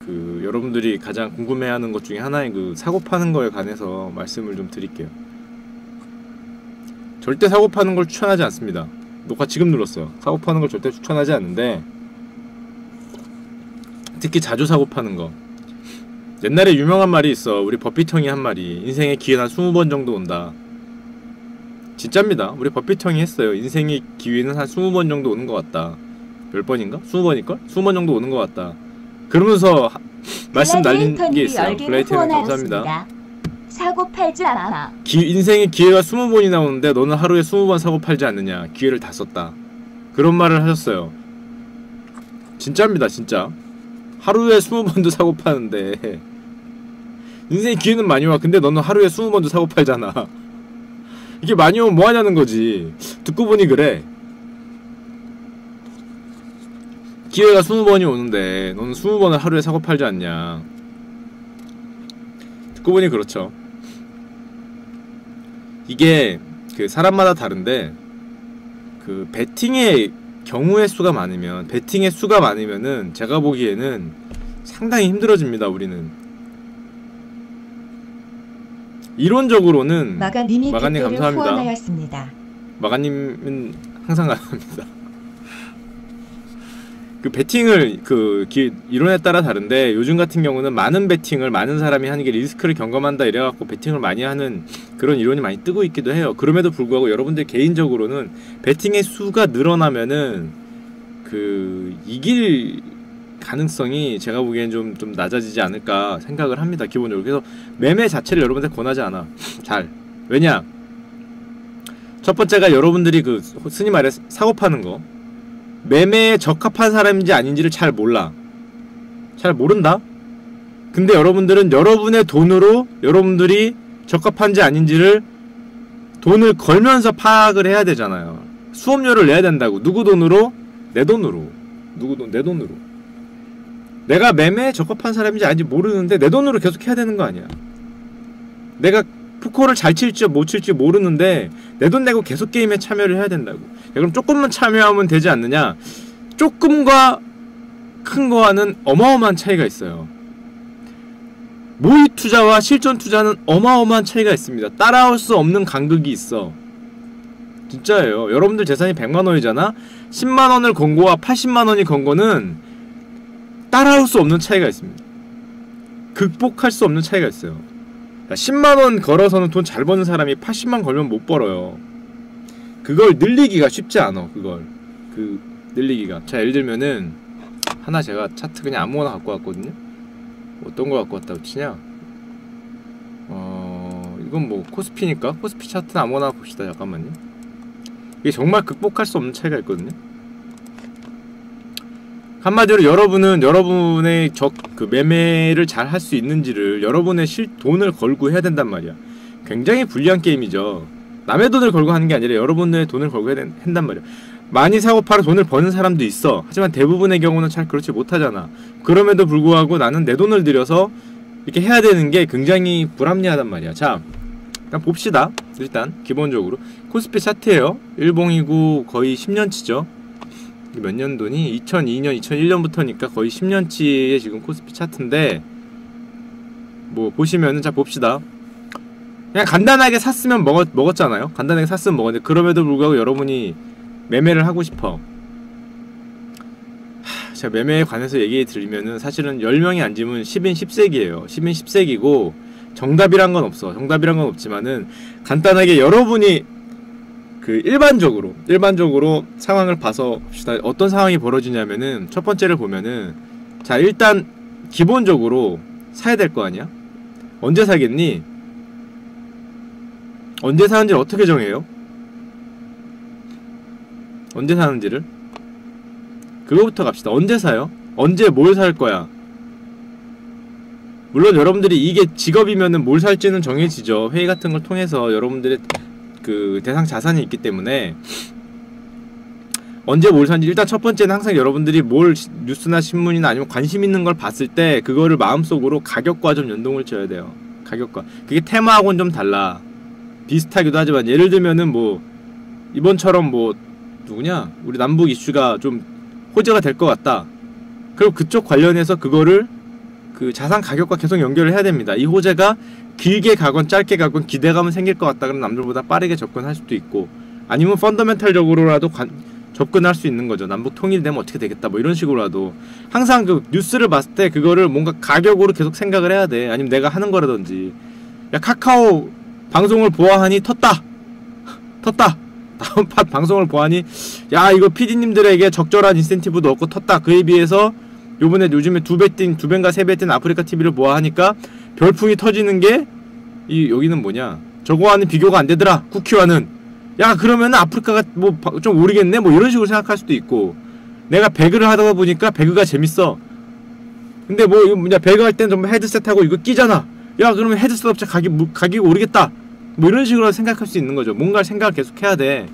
그 여러분들이 가장 궁금해하는 것 중에 하나인 그 사고 파는 거에 관해서 말씀을 좀 드릴게요. 절대 사고 파는 걸 추천하지 않습니다. 녹화 지금 눌렀어요. 사고 파는 걸 절대 추천하지 않는데, 특히 자주 사고 파는 거. 옛날에 유명한 말이 있어. 우리 버핏 형이 한 말이, 인생에 기회는 한 20번 정도 온다. 진짜입니다. 우리 버핏 형이 했어요. 인생의 기회는 한 20번 정도 오는 것 같다. 10번인가? 20번일걸? 20번 정도 오는 것 같다. 그러면서 말씀 날린 게 있어요. 블레이트는 감사합니다. 사고 팔지 않아. 인생의 기회가 20번이나 오는데 너는 하루에 20번 사고 팔지 않느냐. 기회를 다 썼다. 그런 말을 하셨어요. 진짜입니다. 진짜. 하루에 20번도 사고 파는데 인생의 기회는 많이 와. 근데 너는 하루에 20번도 사고 팔잖아. 이게 많이 오면 뭐 하냐는 거지. 듣고 보니 그래. 기회가 20번이 오는데 너는 20번을 하루에 사고 팔지 않냐. 듣고 보니 그렇죠. 이게 그 사람마다 다른데, 그 베팅의 경우의 수가 많으면, 베팅의 수가 많으면은 제가 보기에는 상당히 힘들어집니다. 우리는 이론적으로는. 마가님 감사합니다. 마가님은 항상 감사합니다. 그 베팅을 이론에 따라 다른데, 요즘 같은 경우는 많은 베팅을 많은 사람이 하는 게 리스크를 경감한다 이래갖고 베팅을 많이 하는 그런 이론이 많이 뜨고 있기도 해요. 그럼에도 불구하고 여러분들 개인적으로는 베팅의 수가 늘어나면은 이길 가능성이 제가 보기엔 좀 낮아지지 않을까 생각을 합니다. 기본적으로. 그래서 매매 자체를 여러분들 권하지 않아. 잘. 왜냐? 첫 번째가 여러분들이 흔히 말해 사고 파는 거, 매매에 적합한 사람인지 아닌지를 잘 몰라. 잘 모른다? 근데 여러분들은 여러분의 돈으로 여러분들이 적합한지 아닌지를 돈을 걸면서 파악을 해야 되잖아요. 수업료를 내야 된다고. 누구 돈으로? 내 돈으로. 내 돈으로. 내가 매매에 적합한 사람인지 아닌지 모르는데 내 돈으로 계속 해야 되는 거 아니야. 내가 푸코를 잘 칠지 못 칠지 모르는데 내 돈 내고 계속 게임에 참여를 해야 된다고. 야, 그럼 조금만 참여하면 되지 않느냐? 조금과 큰 거와는 어마어마한 차이가 있어요. 모의 투자와 실전 투자는 어마어마한 차이가 있습니다. 따라올 수 없는 간극이 있어. 진짜예요. 여러분들 재산이 100만원이잖아? 10만원을 건 거와 80만원이 건 거는 따라올 수 없는 차이가 있습니다. 극복할 수 없는 차이가 있어요. 10만원 걸어서는 돈 잘 버는 사람이 80만 걸면 못 벌어요. 그걸 늘리기가 쉽지 않아. 늘리기가. 자, 예를 들면은 하나 제가 차트 그냥 아무거나 갖고 왔거든요. 어떤 거 갖고 왔다고 치냐? 이건 뭐 코스피니까 코스피 차트는 아무거나 봅시다. 잠깐만요. 이게 정말 극복할 수 없는 차이가 있거든요. 한마디로 여러분은 여러분의 매매를 잘 할 수 있는지를 여러분의 돈을 걸고 해야 된단 말이야. 굉장히 불리한 게임이죠. 남의 돈을 걸고 하는 게 아니라 여러분의 돈을 걸고 해야 한단 말이야. 많이 사고 팔아 돈을 버는 사람도 있어. 하지만 대부분의 경우는 잘 그렇지 못하잖아. 그럼에도 불구하고 나는 내 돈을 들여서 이렇게 해야 되는 게 굉장히 불합리하단 말이야. 자, 일단 봅시다. 일단 기본적으로 코스피 차트예요. 일봉이고 거의 10년치죠. 몇 년도니? 2002년, 2001년부터니까 거의 10년치의 지금 코스피 차트인데, 뭐 보시면은, 자 봅시다. 그냥 간단하게 샀으면 먹었잖아요. 간단하게 샀으면 먹었는데, 그럼에도 불구하고 여러분이 매매를 하고 싶어. 제가 매매에 관해서 얘기 드리면은 사실은 10명이 앉으면 10인 10색이에요 10인 10색이고 정답이란 건 없어. 정답이란 건 없지만은 간단하게 여러분이 일반적으로 상황을 봐서 봅시다. 어떤 상황이 벌어지냐면은 첫 번째를 보면은, 자 일단 기본적으로 사야 될 거 아니야? 언제 사겠니? 언제 사는지를 어떻게 정해요? 언제 사는지를? 그거부터 갑시다. 언제 사요? 언제 뭘 살 거야? 물론 여러분들이 이게 직업이면은 뭘 살지는 정해지죠. 회의 같은 걸 통해서 여러분들의 대상 자산이 있기 때문에 언제 뭘 사는지, 일단 첫 번째는 항상 여러분들이 뉴스나 신문이나 아니면 관심 있는 걸 봤을 때 그거를 마음속으로 가격과 좀 연동을 지어야 돼요. 가격과. 그게 테마하고는 좀 달라. 비슷하기도 하지만, 예를 들면은 뭐 이번처럼 뭐 누구냐? 우리 남북 이슈가 좀 호재가 될 것 같다. 그럼 그쪽 관련해서 그거를 그 자산 가격과 계속 연결을 해야 됩니다. 이 호재가 길게 가건 짧게 가건 기대감은 생길 것 같다 그러면 남들보다 빠르게 접근할 수도 있고, 아니면 펀더멘탈적으로라도 접근할 수 있는 거죠. 남북 통일되면 어떻게 되겠다 뭐 이런 식으로라도. 항상 그 뉴스를 봤을 때 그거를 뭔가 가격으로 계속 생각을 해야 돼. 아니면 내가 하는 거라든지. 야, 카카오 방송을 보아하니 텄다 다음 팟 방송을 보아하니 야, 이거 PD님들에게 적절한 인센티브도 없고 텄다. 그에 비해서 요즘에 2배인가 3배 뛴 아프리카 TV를 보아하니까 별풍이 터지는 게 여기는 뭐냐, 저거와는 비교가 안 되더라, 쿠키와는. 야, 그러면 아프리카가 뭐 좀 오르겠네 뭐 이런 식으로 생각할 수도 있고, 내가 배그를 하다 보니까 배그가 재밌어. 근데 뭐 이거 뭐냐, 배그 할 땐 좀 헤드셋하고 이거 끼잖아. 야, 그러면 헤드셋 업체 가격이 오르겠다 뭐 이런 식으로 생각할 수 있는 거죠. 뭔가 생각을 계속 해야 돼.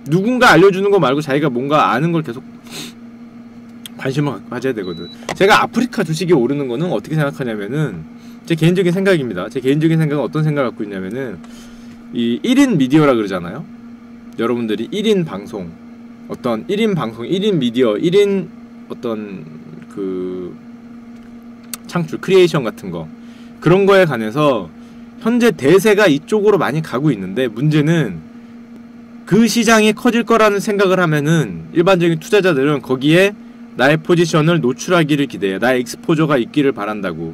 누군가 알려주는 거 말고 자기가 뭔가 아는 걸 계속 관심을 가져야 되거든. 제가 아프리카 주식이 오르는 거는 어떻게 생각하냐면은, 제 개인적인 생각입니다. 제 개인적인 생각은 어떤 생각을 갖고 있냐면은, 이 1인 미디어라 그러잖아요. 여러분들이 1인 방송, 어떤 1인 방송, 1인 미디어, 1인 어떤 그 창출, 크리에이션 같은 거, 그런 거에 관해서 현재 대세가 이쪽으로 많이 가고 있는데, 문제는 그 시장이 커질 거라는 생각을 하면은 일반적인 투자자들은 거기에 나의 포지션을 노출하기를 기대해. 나의 익스포저가 있기를 바란다고.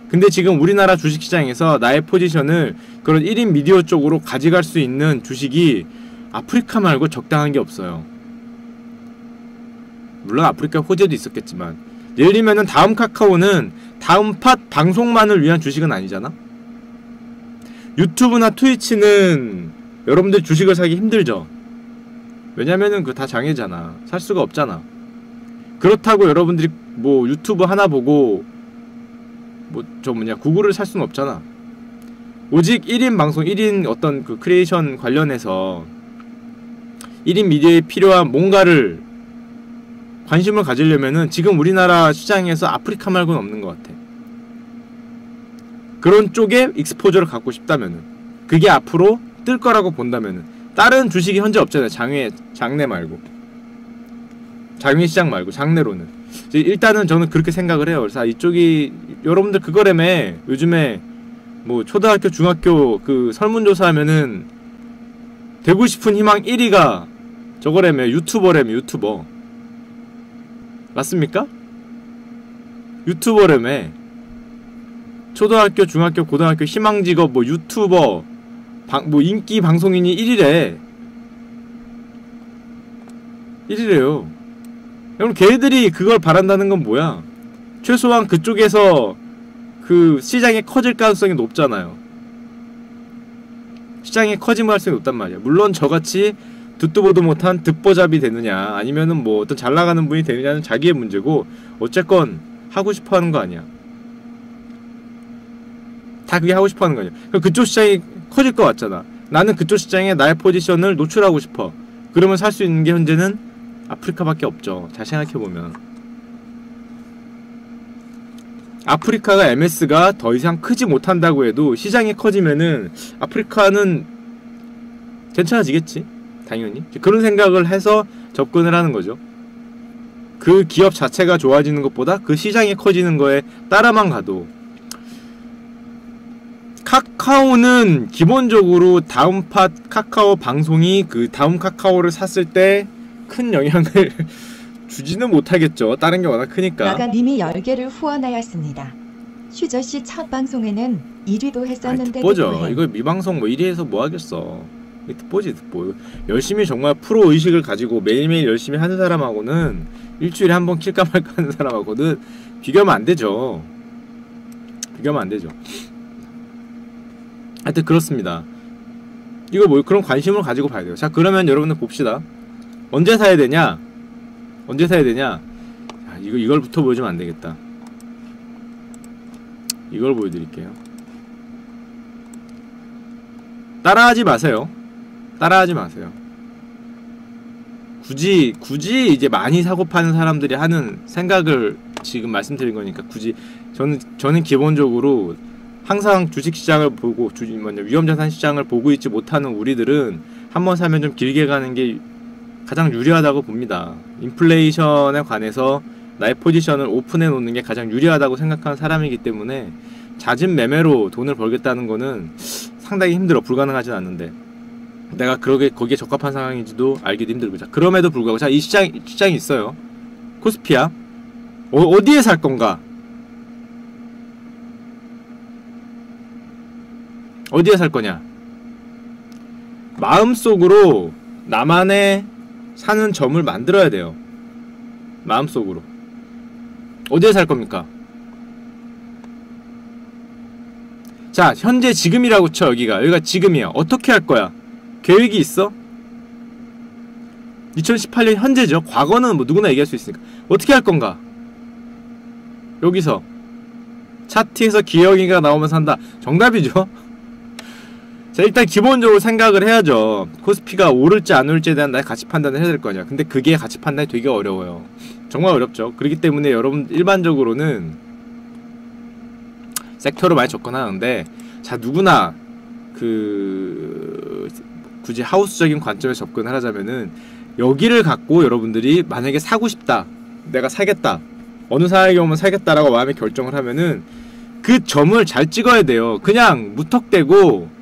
근데 지금 우리나라 주식시장에서 나의 포지션을 그런 1인 미디어 쪽으로 가져갈 수 있는 주식이 아프리카 말고 적당한 게 없어요. 물론 아프리카 호재도 있었겠지만, 예를 들면은 다음 카카오는 다음 팟 방송만을 위한 주식은 아니잖아. 유튜브나 트위치는 여러분들 주식을 사기 힘들죠. 왜냐면은 그 다 장애잖아. 살 수가 없잖아. 그렇다고 여러분들이 뭐 유튜브 하나 보고 뭐 구글을 살 수는 없잖아. 오직 1인 방송, 1인 어떤 그 크리에이션 관련해서 1인 미디어에 필요한 뭔가를 관심을 가지려면은 지금 우리나라 시장에서 아프리카 말고는 없는 것 같아. 그런 쪽에 익스포저를 갖고 싶다면은, 그게 앞으로 뜰 거라고 본다면은, 다른 주식이 현재 없잖아요. 장내 말고, 장외 시장 말고 장내로는. 일단은 저는 그렇게 생각을 해요. 그래서 이쪽이 여러분들 그거라며, 요즘에 뭐 초등학교 중학교 그 설문조사하면은 되고 싶은 희망 1위가 저거라며, 유튜버라며. 유튜버 맞습니까? 유튜버라며. 초등학교 중학교 고등학교 희망직업 뭐 유튜버 뭐 인기 방송인이 1위래. 1위래요. 그럼 걔들이 그걸 바란다는 건 뭐야? 최소한 그쪽에서 그 시장이 커질 가능성이 높잖아요. 시장이 커짐을 할 수 높단 말이야. 물론 저같이 듣도 보도 못한 듣보잡이 되느냐, 아니면은 뭐 어떤 잘 나가는 분이 되느냐는 자기의 문제고, 어쨌건 하고 싶어 하는 거 아니야. 다 그게 하고 싶어 하는 거 아니야. 그럼 그쪽 시장이 커질 것 같잖아. 나는 그쪽 시장에 나의 포지션을 노출하고 싶어. 그러면 살 수 있는 게 현재는 아프리카밖에 없죠. 잘 생각해보면 아프리카가 MS가 더 이상 크지 못한다고 해도 시장이 커지면은 아프리카는 괜찮아지겠지, 당연히. 그런 생각을 해서 접근을 하는 거죠. 그 기업 자체가 좋아지는 것보다 그 시장이 커지는 거에 따라만 가도. 카카오는 기본적으로 다음 팟 카카오 방송이 그 다음 카카오를 샀을 때 큰 영향을 주지는 못하겠죠. 다른 게 워낙 크니까. 나가님이 10개를 후원하였습니다. 슈저씨 첫 방송에는 1위도 했었는데 듣보죠. 이거 미방송 뭐 1위에서 뭐 하겠어. 듣보지, 듣보. 열심히 정말 프로 의식을 가지고 매일매일 열심히 하는 사람하고는, 일주일에 한 번 킬까 말까 하는 사람하고는 비교하면 안 되죠. 비교하면 안 되죠. 하여튼 그렇습니다. 이거 뭐 그런 관심을 가지고 봐야 돼요. 자, 그러면 여러분들 봅시다. 언제 사야 되냐? 언제 사야 되냐? 자, 이걸부터 보여주면 안 되겠다. 이걸 보여드릴게요. 따라하지 마세요. 따라하지 마세요. 굳이 이제 많이 사고 파는 사람들이 하는 생각을 지금 말씀드린 거니까, 굳이 저는 기본적으로 항상 주식시장을 보고 위험자산 시장을 보고 있지 못하는 우리들은 한번 사면 좀 길게 가는 게 가장 유리하다고 봅니다. 인플레이션에 관해서 나의 포지션을 오픈해 놓는 게 가장 유리하다고 생각하는 사람이기 때문에 잦은 매매로 돈을 벌겠다는 거는 상당히 힘들어. 불가능하진 않는데 내가 거기에 적합한 상황인지도 알기도 힘들고. 자, 그럼에도 불구하고 자, 이 시장이 있어요. 코스피야. 어디에 살 건가? 어디에 살 거냐? 마음속으로 나만의 사는 점을 만들어야 돼요. 마음속으로. 어디에 살 겁니까? 자, 현재 지금이라고 쳐. 여기가 지금이야. 어떻게 할 거야? 계획이 있어? 2018년 현재죠. 과거는 뭐 누구나 얘기할 수 있으니까. 어떻게 할 건가? 여기서 차트에서 기억이가 나오면 산다. 정답이죠. 자, 일단 기본적으로 생각을 해야죠. 코스피가 오를지 안 오를지에 대한 나의 가치 판단을 해야 될 거냐. 근데 그게 가치 판단이 되게 어려워요. 정말 어렵죠. 그렇기 때문에 여러분 일반적으로는 섹터로 많이 접근하는데, 자, 누구나 굳이 하우스적인 관점에서 접근을 하자면은 여기를 갖고 여러분들이 만약에 사고 싶다, 내가 사겠다, 어느 상황에 오면 사겠다라고 마음에 결정을 하면은 그 점을 잘 찍어야 돼요. 그냥 무턱대고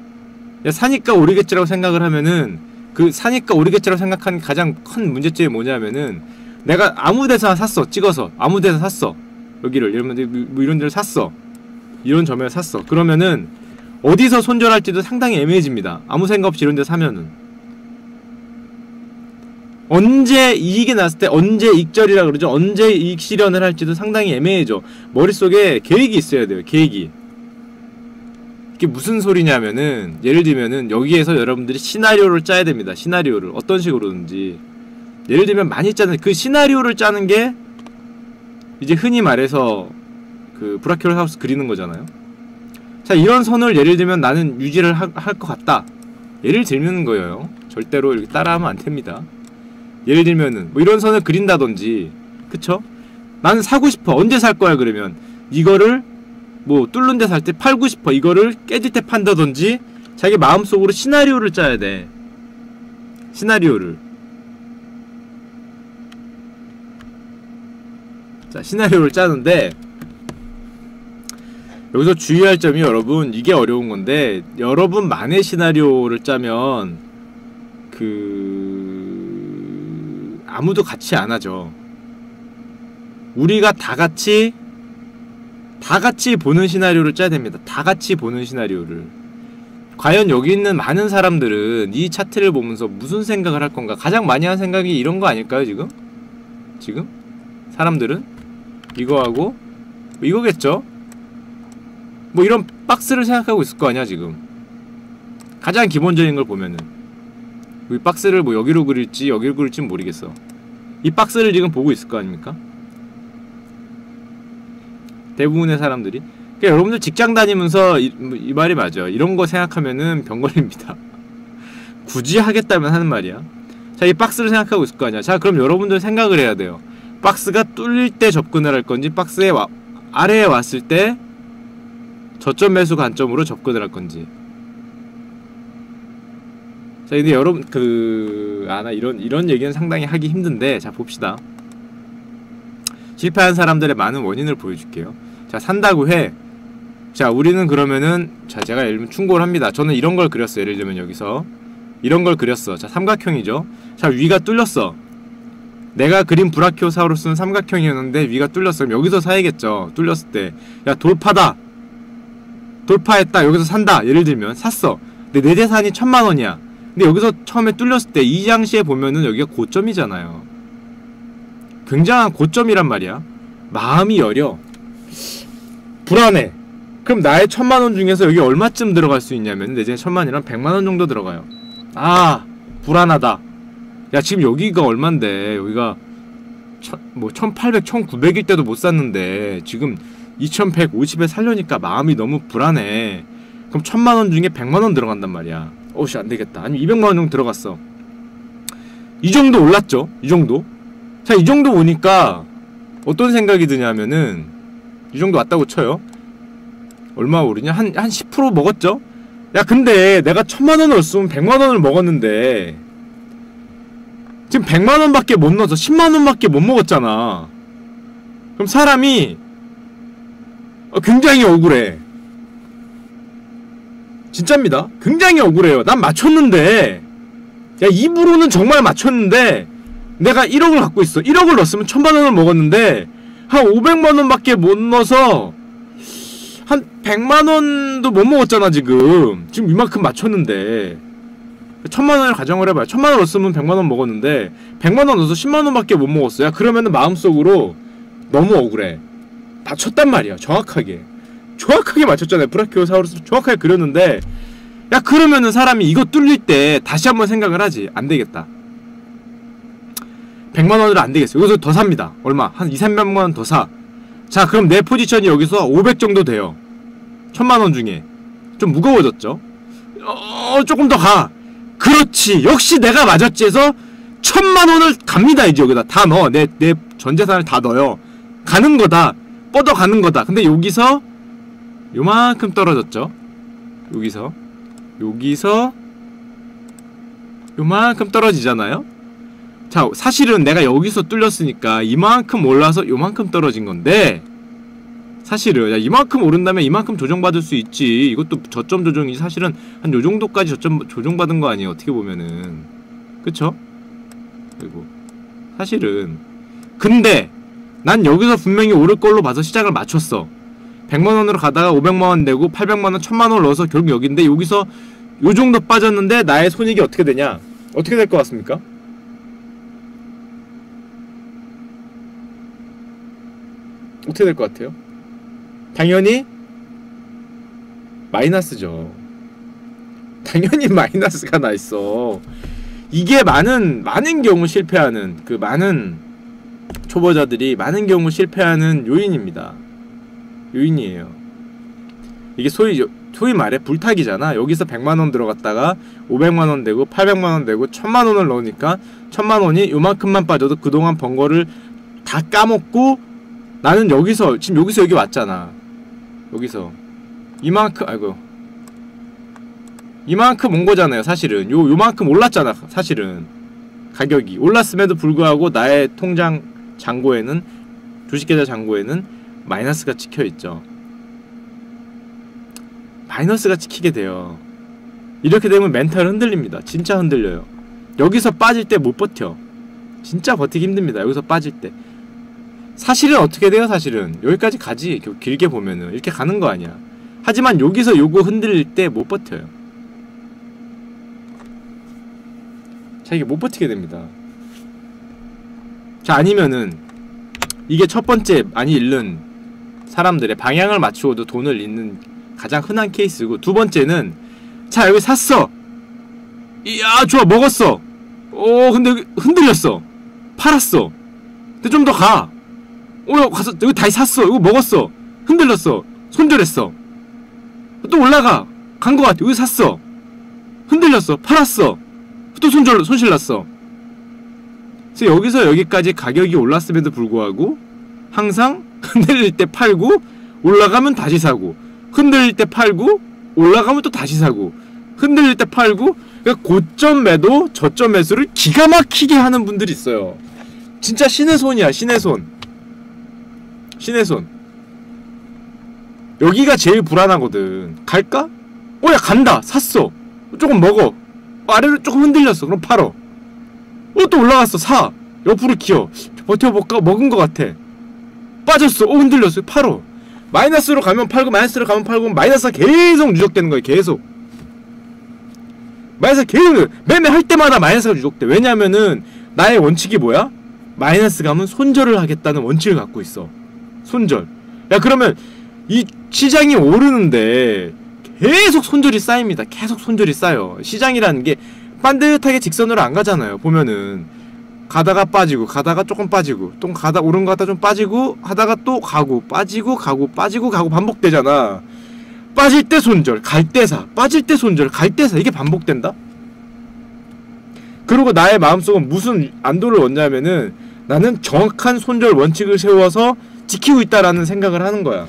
야, 사니까 오르겠지라고 생각을 하면은, 그 사니까 오르겠지라고 생각하는 가장 큰 문제점이 뭐냐면은, 내가 아무 데서나 샀어. 찍어서 아무 데서 샀어. 여기를 여러분들 뭐 이런 데를 샀어. 이런 점을 샀어. 그러면은 어디서 손절할지도 상당히 애매해집니다. 아무 생각 없이 이런 데 사면은 언제 이익이 났을 때, 언제 익절이라 그러죠. 언제 이익 실현을 할지도 상당히 애매해져. 머릿속에 계획이 있어야 돼요. 계획이. 이게 무슨 소리냐면은, 예를 들면은 여기에서 여러분들이 시나리오를 짜야 됩니다. 시나리오를 어떤 식으로든지. 예를 들면 많이 짜는 그 시나리오를 짜는 게 이제 흔히 말해서 그 브라켓 하우스 그리는 거잖아요. 자, 이런 선을 예를 들면 나는 유지를 할 것 같다. 예를 들면 거예요. 절대로 이렇게 따라하면 안 됩니다. 예를 들면은 뭐 이런 선을 그린다든지, 그쵸? 나는 사고 싶어. 언제 살 거야? 그러면 이거를 뭐 뚫는 데 살 때 팔고 싶어. 이거를 깨질 때 판다든지, 자기 마음속으로 시나리오를 짜야 돼. 시나리오를. 자, 시나리오를 짜는데 여기서 주의할 점이, 여러분, 이게 어려운 건데, 여러분만의 시나리오를 짜면 아무도 같이 안 하죠. 우리가 다 같이 보는 시나리오를 짜야 됩니다. 다 같이 보는 시나리오를. 과연 여기 있는 많은 사람들은 이 차트를 보면서 무슨 생각을 할 건가? 가장 많이 하는 생각이 이런 거 아닐까요, 지금? 사람들은? 이거하고 이거겠죠? 뭐 이런 박스를 생각하고 있을 거 아니야, 지금. 가장 기본적인 걸 보면은. 이 박스를 뭐 여기로 그릴지 여기로 그릴지는 모르겠어. 이 박스를 지금 보고 있을 거 아닙니까? 대부분의 사람들이. 그러니까 여러분들 직장 다니면서 이 말이 맞아요. 이런 거 생각하면은 병 걸립니다. 굳이 하겠다면 하는 말이야. 자, 이 박스를 생각하고 있을 거 아니야. 자, 그럼 여러분들 생각을 해야 돼요. 박스가 뚫릴 때 접근을 할 건지, 박스의 아래에 왔을 때 저점 매수 관점으로 접근을 할 건지. 자, 근데 여러분 이런 얘기는 상당히 하기 힘든데, 자, 봅시다. 실패한 사람들의 많은 원인을 보여줄게요. 자, 산다고 해. 자, 우리는 그러면은, 자, 제가 예를 들면 충고를 합니다. 저는 이런 걸 그렸어요. 예를 들면 여기서 이런 걸 그렸어. 자, 삼각형이죠. 자, 위가 뚫렸어. 내가 그린 브라키오사우루스는 삼각형이었는데 위가 뚫렸어. 그럼 여기서 사야겠죠. 뚫렸을 때. 야, 돌파다. 돌파했다. 여기서 산다. 예를 들면 샀어. 근데 내 재산이 1000만원이야. 근데 여기서 처음에 뚫렸을 때 이 장시에 보면은 여기가 고점이잖아요. 굉장한 고점이란 말이야. 마음이 여려. 불안해. 그럼 나의 1000만원 중에서 여기 얼마쯤 들어갈 수 있냐면, 내 재산이 1000만이랑 100만원 정도 들어가요. 아, 불안하다. 야, 지금 여기가 얼만데, 여기가 1800, 1900일 때도 못 샀는데 지금 2150에 살려니까 마음이 너무 불안해. 그럼 1000만원 중에 100만원 들어간단 말이야. 어우씨, 안되겠다. 아니 200만원 정도 들어갔어. 이 정도 올랐죠? 이 정도? 자, 이 정도 오니까 어떤 생각이 드냐면은, 이 정도 왔다고 쳐요. 얼마 오르냐? 한 10% 먹었죠? 야, 근데 내가 1000만원을 넣었으면 100만원을 먹었는데 지금 100만원밖에 못 넣어서 10만원밖에 못 먹었잖아. 그럼 사람이 굉장히 억울해. 진짜입니다. 굉장히 억울해요. 난 맞췄는데, 야, 입으로는 정말 맞췄는데 내가 1억을 갖고 있어. 1억을 넣었으면 1000만원을 먹었는데 한 500만원 밖에 못 넣어서 한 100만원도 못 먹었잖아. 지금 이만큼 맞췄는데 1000만원을 가정을 해봐요. 1000만원 넣었으면 100만원 먹었는데 100만원 넣어서 10만원 밖에 못 먹었어. 야, 그러면은 마음속으로 너무 억울해. 맞췄단 말이야. 정확하게 맞췄잖아요. 브라키오사우루스 정확하게 그렸는데, 야, 그러면은 사람이 이거 뚫릴 때 다시 한번 생각을 하지. 안되겠다. 100만원으로 안되겠어. 여기서 더 삽니다. 얼마? 한 2~300만원 더 사. 자, 그럼 내 포지션이 여기서 500 정도 돼요. 1000만원 중에 좀 무거워졌죠? 조금 더 가. 그렇지, 역시 내가 맞았지 해서 1000만원을 갑니다. 이제 여기다 다 넣어. 내 전재산을 다 넣어요. 가는 거다. 뻗어 가는 거다. 근데 여기서 요만큼 떨어졌죠? 여기서 요만큼 떨어지잖아요? 자, 사실은 내가 여기서 뚫렸으니까 이만큼 올라서 요만큼 떨어진 건데, 사실은 야, 이만큼 오른다면 이만큼 조정받을 수 있지. 이것도 저점 조정이 사실은 한 요정도까지 저점 조정받은 거 아니에요, 어떻게 보면은. 그쵸? 그리고 사실은 근데 난 여기서 분명히 오를 걸로 봐서 시작을 맞췄어. 100만원으로 가다가 500만원 내고 800만원 1000만원을 넣어서 결국 여긴데, 여기서 요정도 빠졌는데 나의 손익이 어떻게 되냐? 어떻게 될 것 같습니까? 어떻게 될 것 같아요? 당연히 마이너스죠. 당연히 마이너스가 나 있어. 이게 많은 경우 실패하는, 그 많은 초보자들이 많은 경우 실패하는 요인입니다. 요인이에요. 이게 소위 말해 불타기잖아. 여기서 100만원 들어갔다가 500만원 되고 800만원 되고 1000만원을 넣으니까 1000만원이 요만큼만 빠져도 그동안 번 거를 다 까먹고, 나는 여기서 지금 여기서 여기 왔잖아. 여기서 이만큼 온 거잖아요. 사실은 요만큼 올랐잖아. 사실은 가격이 올랐음에도 불구하고 나의 통장 잔고에는, 주식계좌 잔고에는 마이너스가 찍혀있죠. 마이너스가 찍히게 돼요. 이렇게 되면 멘탈 흔들립니다. 진짜 흔들려요. 여기서 빠질 때 못 버텨. 진짜 버티기 힘듭니다. 여기서 빠질 때. 사실은 어떻게 돼요? 사실은 여기까지 가지. 길게 보면은 이렇게 가는 거 아니야. 하지만 여기서 요거 흔들릴 때 못 버텨요. 자, 이게 못 버티게 됩니다. 자, 아니면은 이게 첫 번째 많이 잃는 사람들의 방향을 맞추고도 돈을 잃는 가장 흔한 케이스고, 두 번째는, 자, 여기 샀어. 이야, 좋아, 먹었어. 근데 여기 흔들렸어. 팔았어. 근데 좀 더 가. 가서 여기 다시 샀어. 이거 먹었어. 흔들렸어. 손절했어. 또 올라가. 간 거 같아. 여기 샀어. 흔들렸어. 팔았어. 또 손실났어. 그래서 여기서 여기까지 가격이 올랐음에도 불구하고 항상 흔들릴 때 팔고 올라가면 다시 사고, 흔들릴 때 팔고 올라가면 또 다시 사고, 흔들릴 때 팔고. 그러니까 고점 매도 저점 매수를 기가 막히게 하는 분들이 있어요. 진짜 신의 손이야. 신의 손. 여기가 제일 불안하거든. 갈까? 야, 간다. 샀어. 조금 먹어. 아래로 조금 흔들렸어. 그럼 팔어. 또 올라갔어. 사. 옆으로 기어. 버텨볼까? 먹은 것 같아. 빠졌어. 흔들렸어. 팔어. 마이너스로 가면 팔고, 마이너스로 가면 팔고, 마이너스가 계속 누적되는 거예요. 계속. 마이너스가 계속, 매매할 때마다 마이너스가 누적돼. 왜냐면은 나의 원칙이 뭐야? 마이너스 가면 손절을 하겠다는 원칙을 갖고 있어. 손절. 야, 그러면 이 시장이 오르는데 계속 손절이 쌓입니다. 계속 손절이 쌓여. 시장이라는 게 반듯하게 직선으로 안 가잖아요. 보면은 가다가 빠지고, 가다가 조금 빠지고, 또 가다 오른 거 같다 좀 빠지고, 하다가 또 가고, 빠지고 가고, 빠지고 가고 반복되잖아. 빠질 때 손절, 갈 때 사. 빠질 때 손절, 갈 때 사. 이게 반복된다? 그리고 나의 마음속은 무슨 안도를 얻냐면은, 나는 정확한 손절 원칙을 세워서 지키고 있다라는 생각을 하는 거야.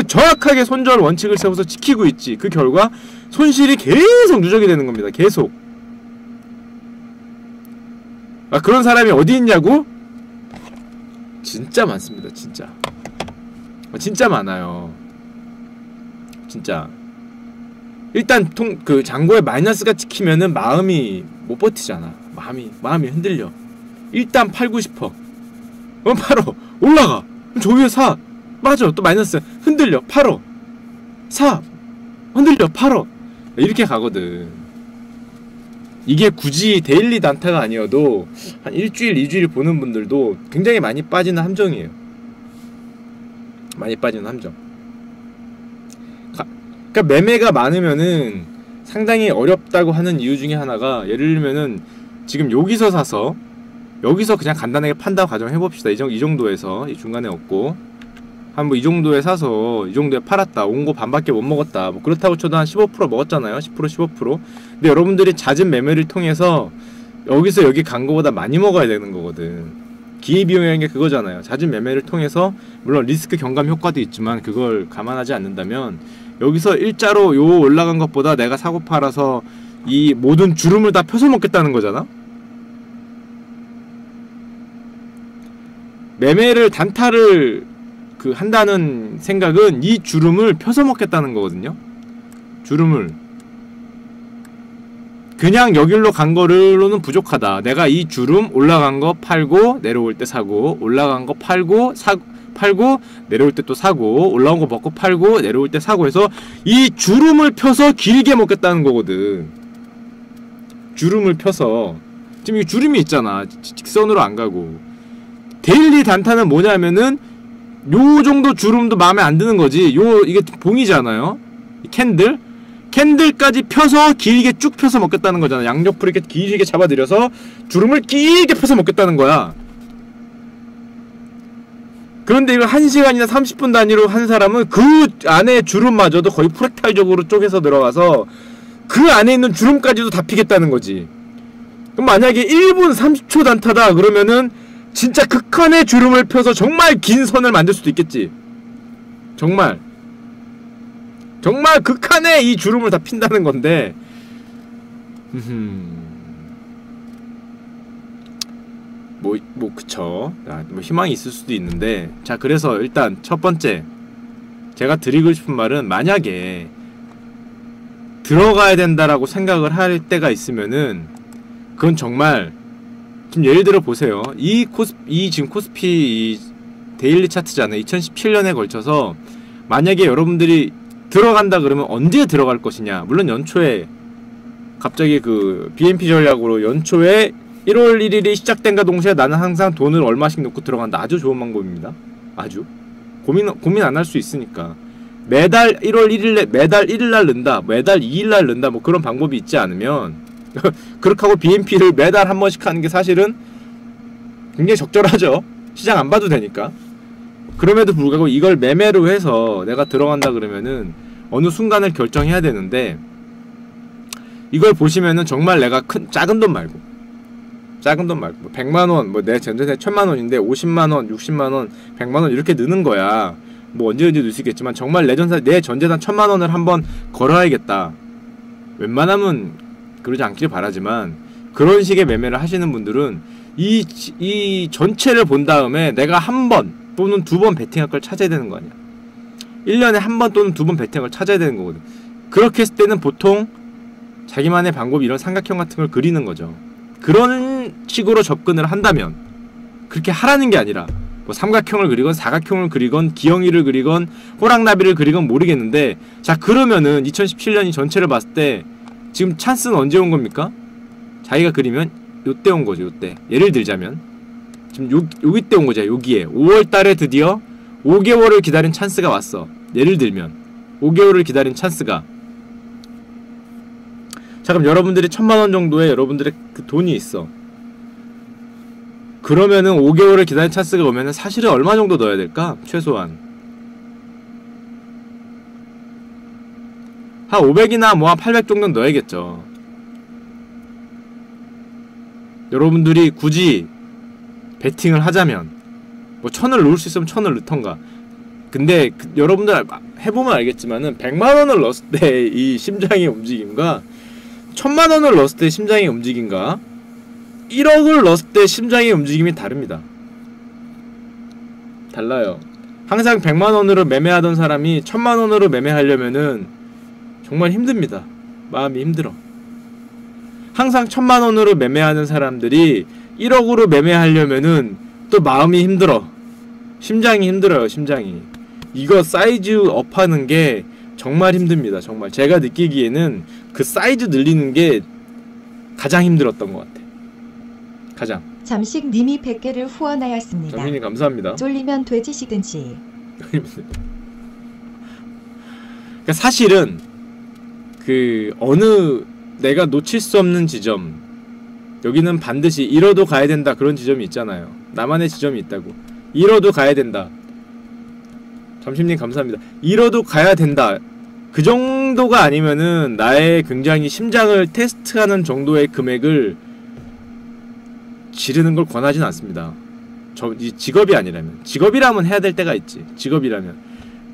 정확하게 손절 원칙을 세워서 지키고 있지. 그 결과 손실이 계속 누적이 되는 겁니다. 계속. 그런 사람이 어디 있냐고? 진짜 많습니다. 진짜. 진짜 많아요. 진짜. 일단 그 잔고에 마이너스가 찍히면은 마음이 못 버티잖아. 마음이 흔들려. 일단 팔고 싶어. 팔어. 올라가. 그럼 저 위에 사. 맞아. 또 마이너스 흔들려. 팔어. 사. 흔들려. 팔어. 이렇게 가거든. 이게 굳이 데일리 단타가 아니어도 한 일주일, 2주일 보는 분들도 굉장히 많이 빠지는 함정이에요. 많이 빠지는 함정. 그러니까 매매가 많으면은 상당히 어렵다고 하는 이유 중에 하나가, 예를 들면은 지금 여기서 사서 여기서 그냥 간단하게 판단 가정해봅시다. 이 정도에서, 이 중간에 없고 한 뭐 이 정도에 사서 이 정도에 팔았다. 온 거 반밖에 못 먹었다. 뭐 그렇다고 쳐도 한 15% 먹었잖아요. 10% 15%. 근데 여러분들이 잦은 매매를 통해서 여기서 여기 간 거보다 많이 먹어야 되는 거거든. 기회비용이라는 게 그거잖아요. 잦은 매매를 통해서 물론 리스크 경감 효과도 있지만 그걸 감안하지 않는다면 여기서 일자로 요 올라간 것보다 내가 사고 팔아서 이 모든 주름을 다 펴서 먹겠다는 거잖아. 매매를 단타를 한다는 생각은 이 주름을 펴서 먹겠다는 거거든요. 주름을 그냥 여길로 간 거로는 부족하다. 내가 이 주름 올라간 거 팔고 내려올 때 사고, 올라간 거 팔고 내려올 때 또 사고, 올라온 거 먹고 팔고 내려올 때 사고 해서 이 주름을 펴서 길게 먹겠다는 거거든. 주름을 펴서. 지금 이 주름이 있잖아. 직선으로 안 가고. 데일리 단타는 뭐냐면은 요 정도 주름도 마음에 안 드는 거지. 이게 봉이잖아요. 캔들까지 펴서 길게 쭉 펴서 먹겠다는 거잖아. 양옆으로 이렇게 길게 잡아들여서 주름을 길게 펴서 먹겠다는 거야. 그런데 이걸 1시간이나 30분 단위로 한 사람은 그 안에 주름마저도 거의 프랙탈적으로 쪼개서 들어가서 그 안에 있는 주름까지도 다 피겠다는 거지. 그럼 만약에 1분 30초 단타다 그러면은 진짜 극한의 주름을 펴서 정말 긴 선을 만들 수도 있겠지. 정말 극한의 이 주름을 다 핀다는 건데, 그쵸. 뭐 희망이 있을 수도 있는데, 자, 그래서 일단 첫 번째 제가 드리고 싶은 말은, 만약에 들어가야 된다라고 생각을 할 때가 있으면은 그건 정말, 지금 예를 들어 보세요. 지금 코스피 이 데일리 차트잖아요. 2017년에 걸쳐서 만약에 여러분들이 들어간다 그러면 언제 들어갈 것이냐. 물론 연초에 갑자기 그 BNP 전략으로 연초에 1월 1일이 시작된과 동시에 나는 항상 돈을 얼마씩 넣고 들어간다. 아주 좋은 방법입니다. 아주 고민 안 할 수 있으니까. 매달 1월 1일에 매달 1일날 넣는다, 매달 2일날 넣는다, 뭐 그런 방법이 있지 않으면 그렇게 하고 BNP를 매달 한 번씩 하는 게 사실은 굉장히 적절하죠. 시장 안 봐도 되니까. 그럼에도 불구하고 이걸 매매로 해서 내가 들어간다 그러면은 어느 순간을 결정해야 되는데, 이걸 보시면은 정말 내가 작은 돈 말고 100만원, 뭐 내 전재산이 1000만원인데 50만원, 60만원, 100만원 이렇게 느는 거야. 뭐 언제든지 넣을 수 있겠지만 정말 내 전재산 1000만원을 한번 걸어야겠다. 웬만하면 그러지 않길 바라지만 그런 식의 매매를 하시는 분들은 이 전체를 본 다음에 내가 한 번 또는 두 번 베팅할 걸 찾아야 되는 거 아니야. 1년에 한 번 또는 두 번 베팅할 걸 찾아야 되는 거거든. 그렇게 했을 때는 보통 자기만의 방법이 이런 삼각형 같은 걸 그리는 거죠. 그런 식으로 접근을 한다면, 그렇게 하라는 게 아니라 뭐 삼각형을 그리건 사각형을 그리건 기형이를 그리건 호랑나비를 그리건 모르겠는데, 자 그러면은 2017년이 전체를 봤을 때 지금 찬스는 언제 온 겁니까? 자기가 그리면 요때 온 거죠. 요때. 예를 들자면 지금 여기 때 온 거죠. 여기에 5월달에 드디어 5개월을 기다린 찬스가 왔어. 예를 들면 5개월을 기다린 찬스가. 자 그럼 여러분들이 1000만원 정도의 여러분들의 그 돈이 있어. 그러면은 5개월을 기다린 찬스가 오면은 사실은 얼마 정도 넣어야 될까? 최소한 한 500이나 뭐 한 800 정도는 넣어야겠죠. 여러분들이 굳이 베팅을 하자면 뭐 1000을 넣을 수 있으면 1000을 넣던가. 근데 여러분들 해보면 알겠지만은 100만원을 넣었을 때 이 심장의 움직임과 1000만원을 넣었을 때 심장의 움직임과 1억을 넣었을 때 심장의 움직임이 다릅니다. 달라요. 항상 100만원으로 매매하던 사람이 1000만원으로 매매하려면은 정말 힘듭니다. 마음이 힘들어. 항상 1000만원으로 매매하는 사람들이 1억으로 매매하려면은 또 마음이 힘들어. 심장이 힘들어요. 심장이. 이거 사이즈 업하는 게 정말 힘듭니다. 정말 제가 느끼기에는 그 사이즈 늘리는 게 가장 힘들었던 것 같아. 가장. 잠식님이 100개를 후원하였습니다. 정민이 감사합니다. 쫄리면 돼지시든지. 그러니까 사실은 그 어느 내가 놓칠 수 없는 지점, 여기는 반드시 잃어도 가야 된다 그런 지점이 있잖아요. 나만의 지점이 있다고. 잃어도 가야 된다. 잠심님 감사합니다. 잃어도 가야 된다. 그 정도가 아니면은 나의 굉장히 심장을 테스트하는 정도의 금액을 지르는 걸 권하진 않습니다. 이 직업이 아니라면. 직업이라면 해야 될 때가 있지. 직업이라면.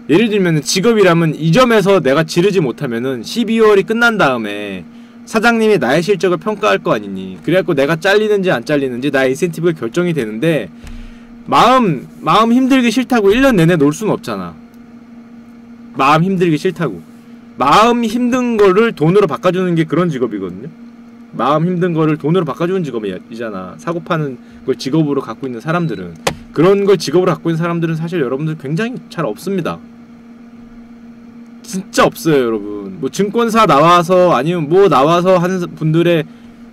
예를 들면은 직업이라면 이 점에서 내가 지르지 못하면은 12월이 끝난 다음에 사장님이 나의 실적을 평가할 거 아니니. 그래갖고 내가 잘리는지 안 잘리는지 나의 인센티브가 결정이 되는데 마음 힘들기 싫다고 1년 내내 놀 수는 없잖아. 마음 힘들기 싫다고. 마음 힘든 거를 돈으로 바꿔주는 게 그런 직업이거든요. 마음 힘든 거를 돈으로 바꿔주는 직업이잖아. 사고 파는 걸 직업으로 갖고 있는 사람들은. 그런 걸 직업으로 갖고 있는 사람들은 사실 여러분들 굉장히 잘 없습니다. 진짜 없어요 여러분. 뭐 증권사 나와서 아니면 뭐 나와서 하는 분들의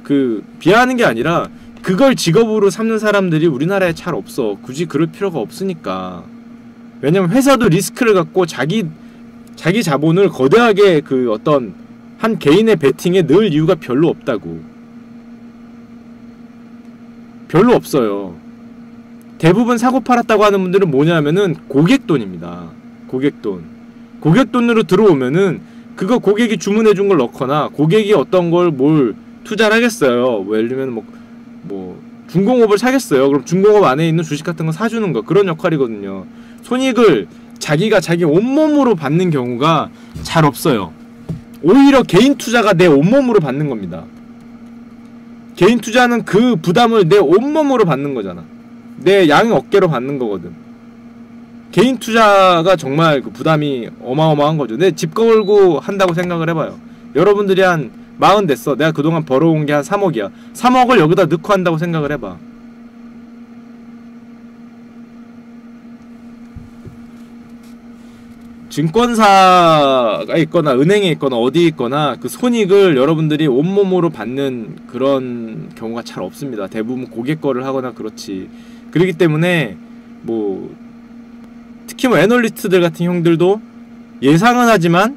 그 비하하는 게 아니라 그걸 직업으로 삼는 사람들이 우리나라에 잘 없어. 굳이 그럴 필요가 없으니까. 왜냐면 회사도 리스크를 갖고 자기 자본을 거대하게 그 어떤 한 개인의 베팅에 넣을 이유가 별로 없다고. 별로 없어요. 대부분 사고 팔았다고 하는 분들은 뭐냐면은 고객돈입니다. 고객돈. 고객돈으로 들어오면은 그거 고객이 주문해준 걸 넣거나 고객이 어떤 걸 뭘 투자를 하겠어요. 뭐 예를 들면 뭐 중공업을 사겠어요. 그럼 중공업 안에 있는 주식 같은 거 사주는 거. 그런 역할이거든요. 손익을 자기가 자기 온몸으로 받는 경우가 잘 없어요. 오히려 개인 투자가 내 온몸으로 받는 겁니다. 개인 투자는 그 부담을 내 온몸으로 받는 거잖아. 내 양 어깨로 받는 거거든. 개인 투자가 정말 그 부담이 어마어마한 거죠. 내 집 걸고 한다고 생각을 해봐요. 여러분들이 한 40 됐어. 내가 그동안 벌어온 게 한 3억이야. 3억을 여기다 넣고 한다고 생각을 해봐. 증권사가 있거나 은행에 있거나 어디에 있거나 그 손익을 여러분들이 온몸으로 받는 그런 경우가 잘 없습니다. 대부분 고객 거를 하거나 그렇지. 그렇기 때문에 뭐 특히 뭐 애널리스트들 같은 형들도 예상은 하지만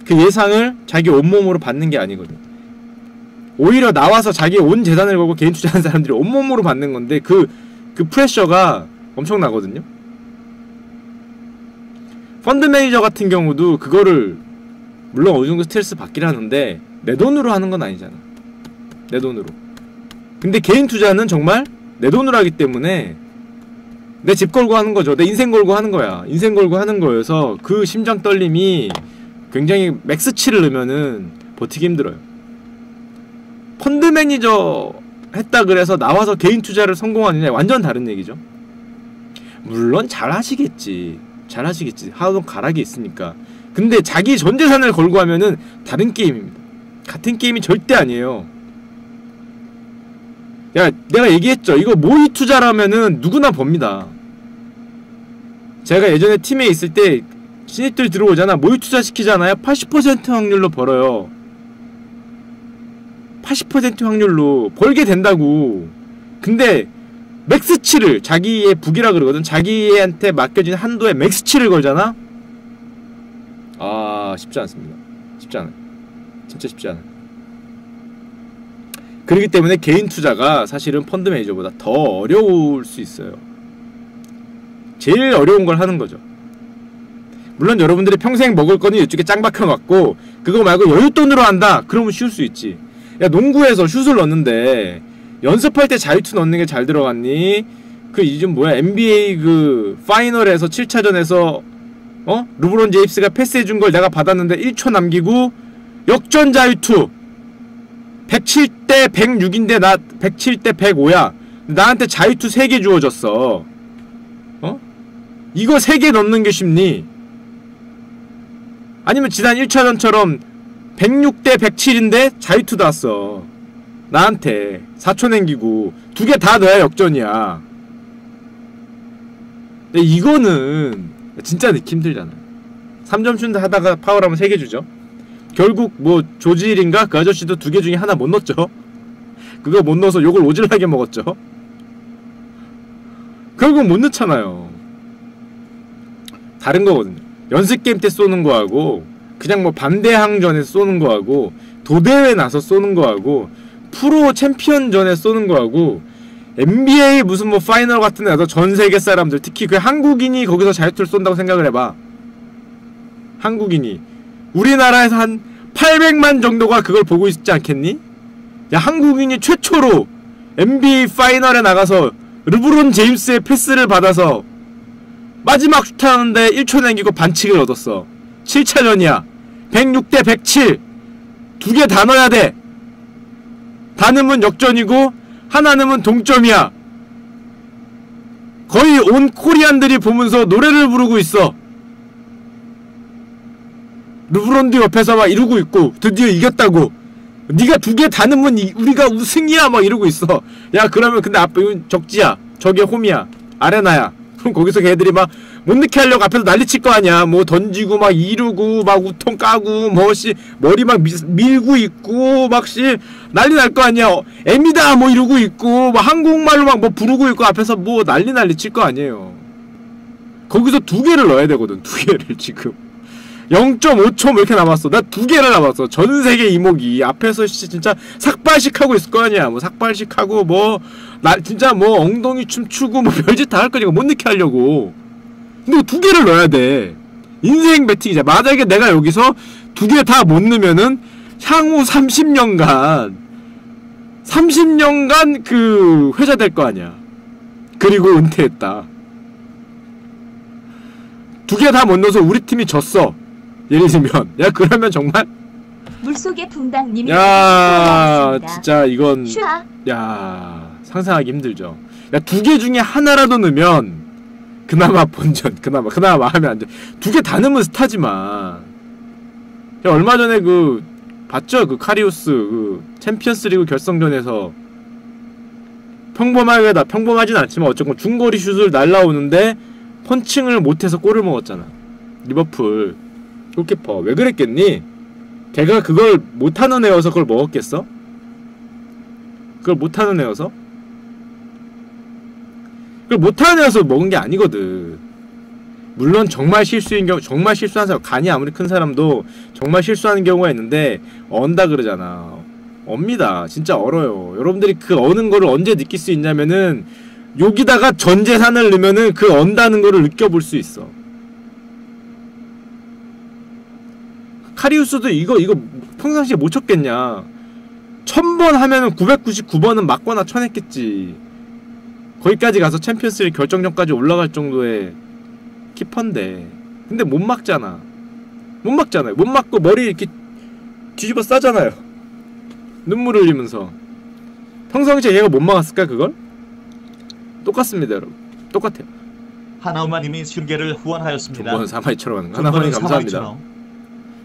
그 예상을 자기 온몸으로 받는 게 아니거든. 오히려 나와서 자기 온 재산을 걸고 개인 투자하는 사람들이 온몸으로 받는 건데 그 프레셔가 엄청나거든요. 펀드 매니저 같은 경우도 그거를 물론 어느 정도 스트레스 받긴 하는데 내 돈으로 하는 건 아니잖아. 내 돈으로. 근데 개인 투자는 정말 내 돈으로 하기 때문에 내 집 걸고 하는 거죠. 내 인생 걸고 하는 거야. 인생 걸고 하는 거여서 그 심장 떨림이 굉장히 맥스치를 넣으면은 버티기 힘들어요. 펀드 매니저 했다 그래서 나와서 개인 투자를 성공하느냐 완전 다른 얘기죠. 물론 잘 하시겠지. 잘 하시겠지. 하던 가락이 있으니까. 근데 자기 전 재산을 걸고 하면은 다른 게임입니다. 같은 게임이 절대 아니에요. 야, 내가 얘기했죠. 이거 모의 투자라면은 누구나 법니다. 제가 예전에 팀에 있을 때 신입들 들어오잖아. 모의 투자 시키잖아요. 80% 확률로 벌어요. 80% 확률로 벌게 된다고. 근데 맥스치를 자기의 북이라 그러거든. 자기한테 맡겨진 한도에 맥스치를 걸잖아. 아, 쉽지 않습니다. 쉽지 않아요. 진짜 쉽지 않아요. 그렇기 때문에 개인 투자가 사실은 펀드 매니저보다 더 어려울 수 있어요. 제일 어려운 걸 하는 거죠. 물론 여러분들이 평생 먹을 거는 이쪽에 짱 박혀갖고 그거 말고 여윳돈으로 한다? 그러면 쉬울 수 있지. 야, 농구에서 슛을 넣는데 연습할 때 자유투 넣는 게 잘 들어갔니? 그 이즘 뭐야 NBA 그 파이널에서 7차전에서 르브론 제임스가 패스해준 걸 내가 받았는데 1초 남기고 역전 자유투 107대 106인데 나 107대 105야. 나한테 자유투 3개 주어졌어. 이거 3개 넣는 게 쉽니? 아니면 지난 1차전처럼 106대 107인데 자유투 났어. 나한테 4초 남기고 2개 다 넣어야 역전이야. 근데 이거는 진짜 넣기 힘들잖아. 3점 슛 하다가 파울하면 3개 주죠. 결국 뭐 조지일인가? 그 아저씨도 2개 중에 하나 못 넣었죠. 그거 못 넣어서 욕을 오질나게 먹었죠. 결국 못 넣잖아요. 다른 거거든요. 연습게임 때 쏘는 거하고 그냥 뭐 반대항전에서 쏘는 거하고 도대회 나서 쏘는 거하고 프로 챔피언전에 쏘는 거하고 NBA 무슨 뭐 파이널 같은 데 가서 전 세계 사람들 특히 그 한국인이 거기서 자유투를 쏜다고 생각을 해봐. 한국인이 우리나라에서 한 800만 정도가 그걸 보고 있지 않겠니? 야, 한국인이 최초로 NBA 파이널에 나가서 르브론 제임스의 패스를 받아서 마지막 슛하는데 1초 남기고 반칙을 얻었어. 7차전이야 106대 107 2개 다 넣어야 돼. 다 넣으면 역전이고 하나 넣으면 동점이야. 거의 온 코리안들이 보면서 노래를 부르고 있어. 르브론도 옆에서 막 이러고 있고 드디어 이겼다고. 니가 2개 다 넣으면 우리가 우승이야 막 이러고 있어. 야, 그러면 근데 앞에 이건 적지야, 저게 홈이야, 아레나야. 그럼 거기서 걔들이 막 못 넣게 하려고 앞에서 난리칠 거 아니야. 뭐 던지고 막 이루고 막 우통 까고 뭐씨 머리 막 밀고 있고 막씨 난리 날 거 아니야. 애미다 뭐 이러고 있고 막 한국말로 막 뭐 부르고 있고 앞에서 뭐 난리 칠 거 아니에요. 거기서 2개를 넣어야 되거든. 2개를 지금 0.5초 뭐 이렇게 남았어. 나 2개를 남았어. 전세계 이목이 앞에서 진짜 삭발식 하고 있을 거 아니야. 뭐 삭발식 하고 뭐 나 진짜 뭐 엉덩이 춤 추고 뭐 별짓 다 할 거니까 못 넣게 하려고. 근데 2개를 넣어야 돼. 인생 배팅이자. 만약에 내가 여기서 2개 다 못 넣으면은 향후 30년간 그 회자 될 거 아니야. 그리고 은퇴했다. 2개 다 못 넣어서 우리 팀이 졌어. 예를 들면 야, 그러면 정말 물속의 붕당님이 야 진짜 이건 야 상상하기 힘들죠. 야, 2개 중에 하나라도 넣으면 그나마 본전, 그나마 마음에 안 돼. 2개 다 넣으면 스타지만. 야, 얼마 전에 그 봤죠? 그 카리우스 그 챔피언스리그 결승전에서 평범하진 않지만 어쨌건 중거리 슛을 날라오는데 펀칭을 못해서 골을 먹었잖아. 리버풀 골키퍼 왜 그랬겠니? 걔가 그걸 못하는 애여서 그걸 먹었겠어? 그걸 못하는 애여서? 그걸 못하는 애여서 먹은 게 아니거든. 물론 정말 실수인 경우, 정말 실수한 사람, 간이 아무리 큰 사람도 정말 실수하는 경우가 있는데 언다 그러잖아. 업니다. 진짜 얼어요. 여러분들이 그 어는 거를 언제 느낄 수 있냐면은 여기다가 전 재산을 넣으면은 그 언다는 거를 느껴볼 수 있어. 카리우스도 이거 평상시에 못 쳤겠냐. 1000번 하면은 999번은 맞거나 쳐냈겠지. 거기까지 가서 챔피언스리그 결정전까지 올라갈 정도의 키퍼인데 근데 못 막잖아. 못 막잖아요. 못 막고 머리 이렇게 뒤집어 싸잖아요. 눈물 흘리면서. 평상시에 얘가 못 막았을까 그걸? 똑같습니다 여러분. 똑같아요. 하나우마님이 순계를 후원하였습니다. 존버는 사마이처럼 하는 거. 하나우마님 감사합니다.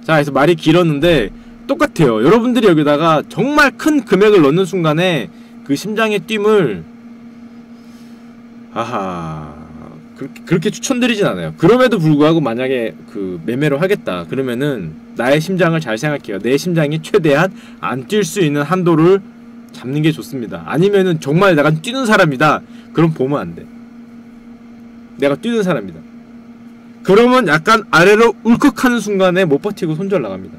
자, 그래서 말이 길었는데 똑같아요. 여러분들이 여기다가 정말 큰 금액을 넣는 순간에 그 심장의 뜀을 그렇게 추천드리진 않아요. 그럼에도 불구하고 만약에 그 매매를 하겠다 그러면은 나의 심장을 잘 생각해요. 내 심장이 최대한 안 뛸 수 있는 한도를 잡는 게 좋습니다. 아니면은 정말 내가 뛰는 사람이다 그럼 보면 안 돼. 내가 뛰는 사람이다 그러면 약간 아래로 울컥하는 순간에 못 버티고 손절 나갑니다.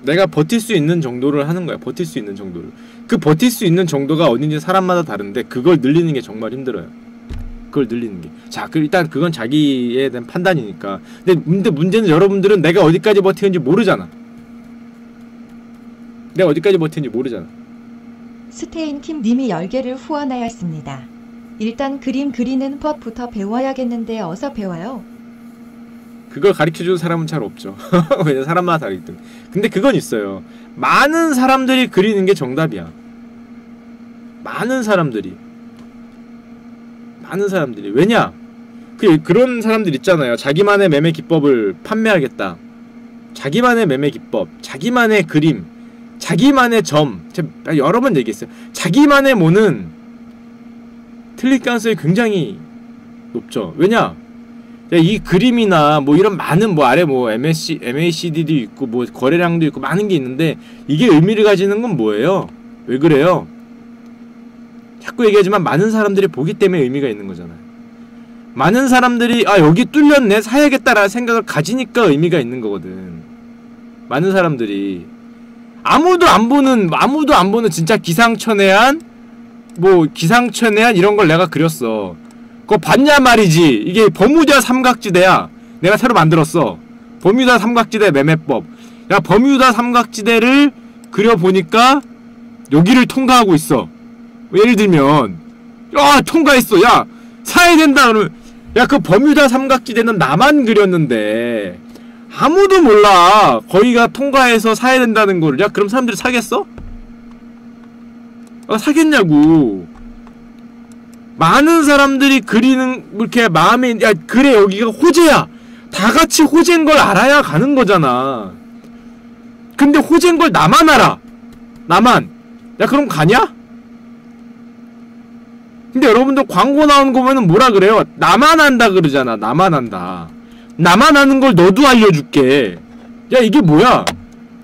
내가 버틸 수 있는 정도를 하는 거야. 버틸 수 있는 정도를. 그 버틸 수 있는 정도가 어딘지 사람마다 다른데 그걸 늘리는 게 정말 힘들어요. 그걸 늘리는 게. 자, 일단 그건 자기에 대한 판단이니까. 근데 문제는 여러분들은 내가 어디까지 버티는지 모르잖아. 내가 어디까지 버티는지 모르잖아. 스테인킴 님이 10개를 후원하였습니다. 일단 그림 그리는 법부터 배워야겠는데 어서 배워요. 그걸 가르쳐주는 사람은 잘 없죠. 왜냐면 사람마다 다르기 때문에. 근데 그건 있어요. 많은 사람들이 그리는 게 정답이야. 많은 사람들이 왜냐? 그런 사람들 있잖아요. 자기만의 매매 기법을 판매하겠다. 자기만의 매매 기법, 자기만의 그림, 자기만의 점. 제가 여러 번 얘기했어요. 자기만의 뭐는 틀릴 가능성이 굉장히 높죠. 왜냐? 이 그림이나 뭐 이런 많은 뭐 아래 뭐 MACD도 있고 뭐 거래량도 있고 많은 게 있는데 이게 의미를 가지는 건 뭐예요? 왜 그래요? 자꾸 얘기하지만 많은 사람들이 보기 때문에 의미가 있는 거잖아요. 많은 사람들이 아 여기 뚫렸네 사야겠다라는 생각을 가지니까 의미가 있는 거거든. 많은 사람들이 아무도 안 보는 진짜 기상천외한 이런 걸 내가 그렸어. 그거 봤냐 말이지. 이게 버뮤다 삼각지대야. 내가 새로 만들었어. 버뮤다 삼각지대 매매법. 야 버뮤다 삼각지대를 그려보니까 여기를 통과하고 있어. 예를 들면 야 통과했어. 야 사야 된다 그러면 야 그 버뮤다 삼각지대는 나만 그렸는데 아무도 몰라. 거기가 통과해서 사야 된다는 거를. 야 그럼 사람들이 사겠어? 사겠냐고. 많은 사람들이 그리는 이렇게 마음에 야 그래 여기가 호재야. 다같이 호재인 걸 알아야 가는 거잖아. 근데 호재인 걸 나만 알아. 나만. 야 그럼 가냐? 근데 여러분들 광고 나오는 거 보면은 뭐라 그래요? 나만 안다 그러잖아. 나만 안다. 나만 아는 걸 너도 알려줄게. 야 이게 뭐야?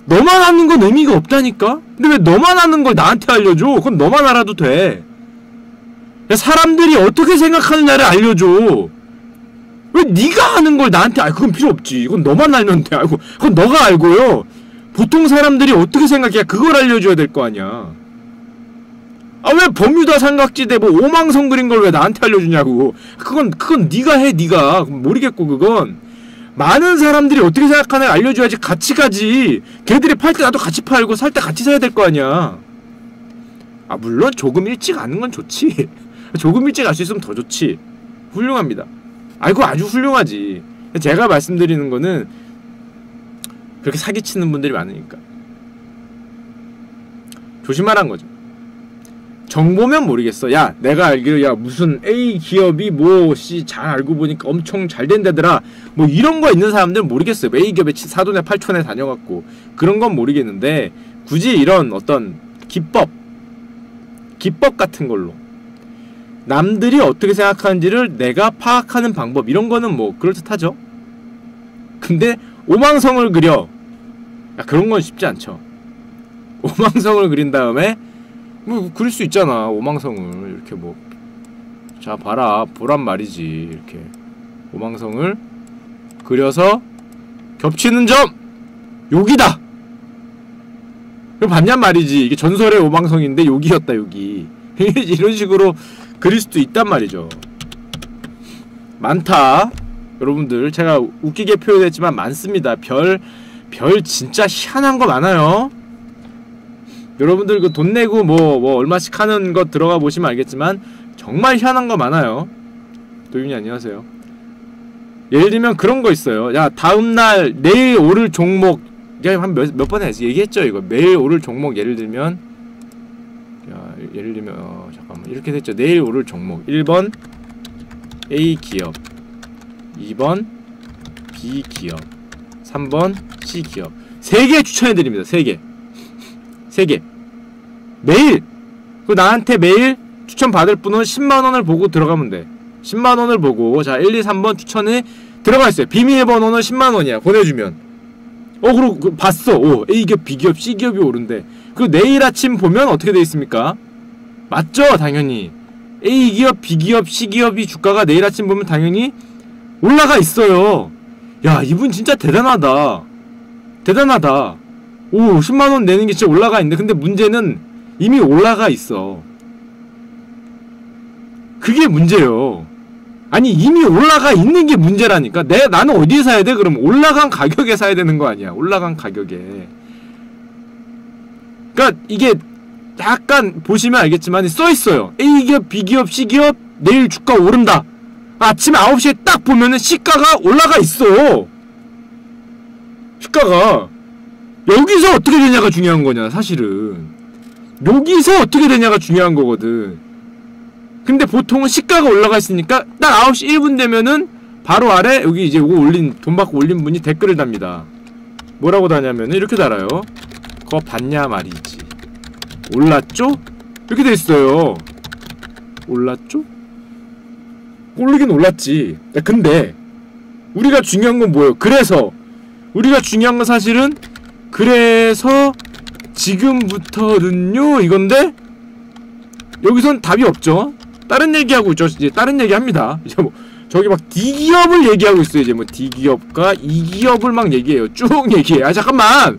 너만 아는 건 의미가 없다니까? 근데 왜 너만 아는 걸 나한테 알려줘? 그건 너만 알아도 돼. 야 사람들이 어떻게 생각하느냐를 알려줘. 왜 네가 아는 걸 나한테 그건 필요 없지. 이건 너만 알면 돼. 알고 그건 너가 알고요. 보통 사람들이 어떻게 생각해? 그걸 알려줘야 될 거 아니야. 아 왜 버뮤다 삼각지대 뭐 오망성 그린 걸 왜 나한테 알려주냐고. 그건 네가 해. 네가 모르겠고. 그건 많은 사람들이 어떻게 생각하나 알려줘야지 같이 가지. 걔들이 팔 때 나도 같이 팔고 살 때 같이 사야 될 거 아니야. 아 물론 조금 일찍 아는 건 좋지. 조금 일찍 알 수 있으면 더 좋지. 훌륭합니다. 아이고 아주 훌륭하지. 제가 말씀드리는 거는 그렇게 사기치는 분들이 많으니까 조심하란 거죠. 정보면 모르겠어. 야 내가 알기로 야 무슨 A 기업이 뭐 잘 알고 보니까 엄청 잘 된다더라 뭐 이런 거 있는 사람들은 모르겠어요. A 기업에 사돈에 8촌에 다녀갖고 그런 건 모르겠는데 굳이 이런 어떤 기법 같은 걸로 남들이 어떻게 생각하는지를 내가 파악하는 방법 이런 거는 뭐 그럴듯하죠. 근데 오망성을 그려. 야 그런 건 쉽지 않죠. 오망성을 그린 다음에 뭐 그릴 수 있잖아. 오망성을 이렇게 뭐 자 봐라 보란 말이지. 이렇게 오망성을 그려서 겹치는 점 여기다. 이거 봤냔 말이지. 이게 전설의 오망성인데 여기였다 여기. 이런 식으로 그릴 수도 있단 말이죠. 많다. 여러분들 제가 웃기게 표현했지만 많습니다. 별 진짜 희한한 거 많아요. 여러분들 그 돈 내고 뭐 얼마씩 하는 거 들어가 보시면 알겠지만 정말 희한한 거 많아요. 도윤이 안녕하세요. 예를 들면 그런 거 있어요. 야 다음날 내일 오를 종목 내가 한 몇 번 얘기했죠 이거. 내일 오를 종목 예를 들면 잠깐만 이렇게 됐죠. 내일 오를 종목 1번 A 기업 2번 B 기업 3번 C 기업 3개 추천해드립니다. 3개 매일 나한테 매일 추천 받을 분은 10만원을 보고 들어가면 돼. 10만원을 보고 자 1, 2, 3번 추천에 들어가 있어요. 비밀번호는 10만원이야 보내주면. 그리고 봤어. A기업 B기업 C기업이 오른대. 그리고 내일 아침 보면 어떻게 돼 있습니까? 맞죠? 당연히 A기업 B기업 C기업이 주가가 내일 아침 보면 당연히 올라가 있어요. 야 이분 진짜 대단하다. 10만원 내는 게 진짜 올라가 있는데 근데 문제는 이미 올라가 있어. 그게 문제요. 아니 이미 올라가 있는 게 문제라니까. 나는 어디에 사야 돼? 그럼 올라간 가격에 사야 되는 거 아니야. 올라간 가격에. 그러니까 이게 약간 보시면 알겠지만 써있어요. A기업, B기업, C기업 내일 주가 오른다. 아침에 9시에 딱 보면은 시가가 올라가 있어. 시가가 여기서 어떻게 되냐가 중요한 거냐 사실은. 여기서 어떻게 되냐가 중요한 거거든. 근데 보통은 시가가 올라가 있으니까 딱 9시 1분 되면은 바로 아래 여기 이제 요거 올린 돈 받고 올린 분이 댓글을 답니다. 뭐라고 다냐면은 이렇게 달아요. 그거 봤냐 말이지. 올랐죠? 이렇게 돼 있어요. 올랐죠? 오르긴 올랐지. 근데 우리가 중요한 건 뭐예요? 그래서 우리가 중요한 건 사실은 그래서 지금부터는요 이건데 여기선 답이 없죠. 다른 얘기하고 있죠. 이제 다른 얘기합니다. 이제 뭐 저기 막 D기업을 얘기하고 있어요. 이제 뭐 D기업과 E기업을 막 얘기해요. 쭉 얘기해. 아 잠깐만,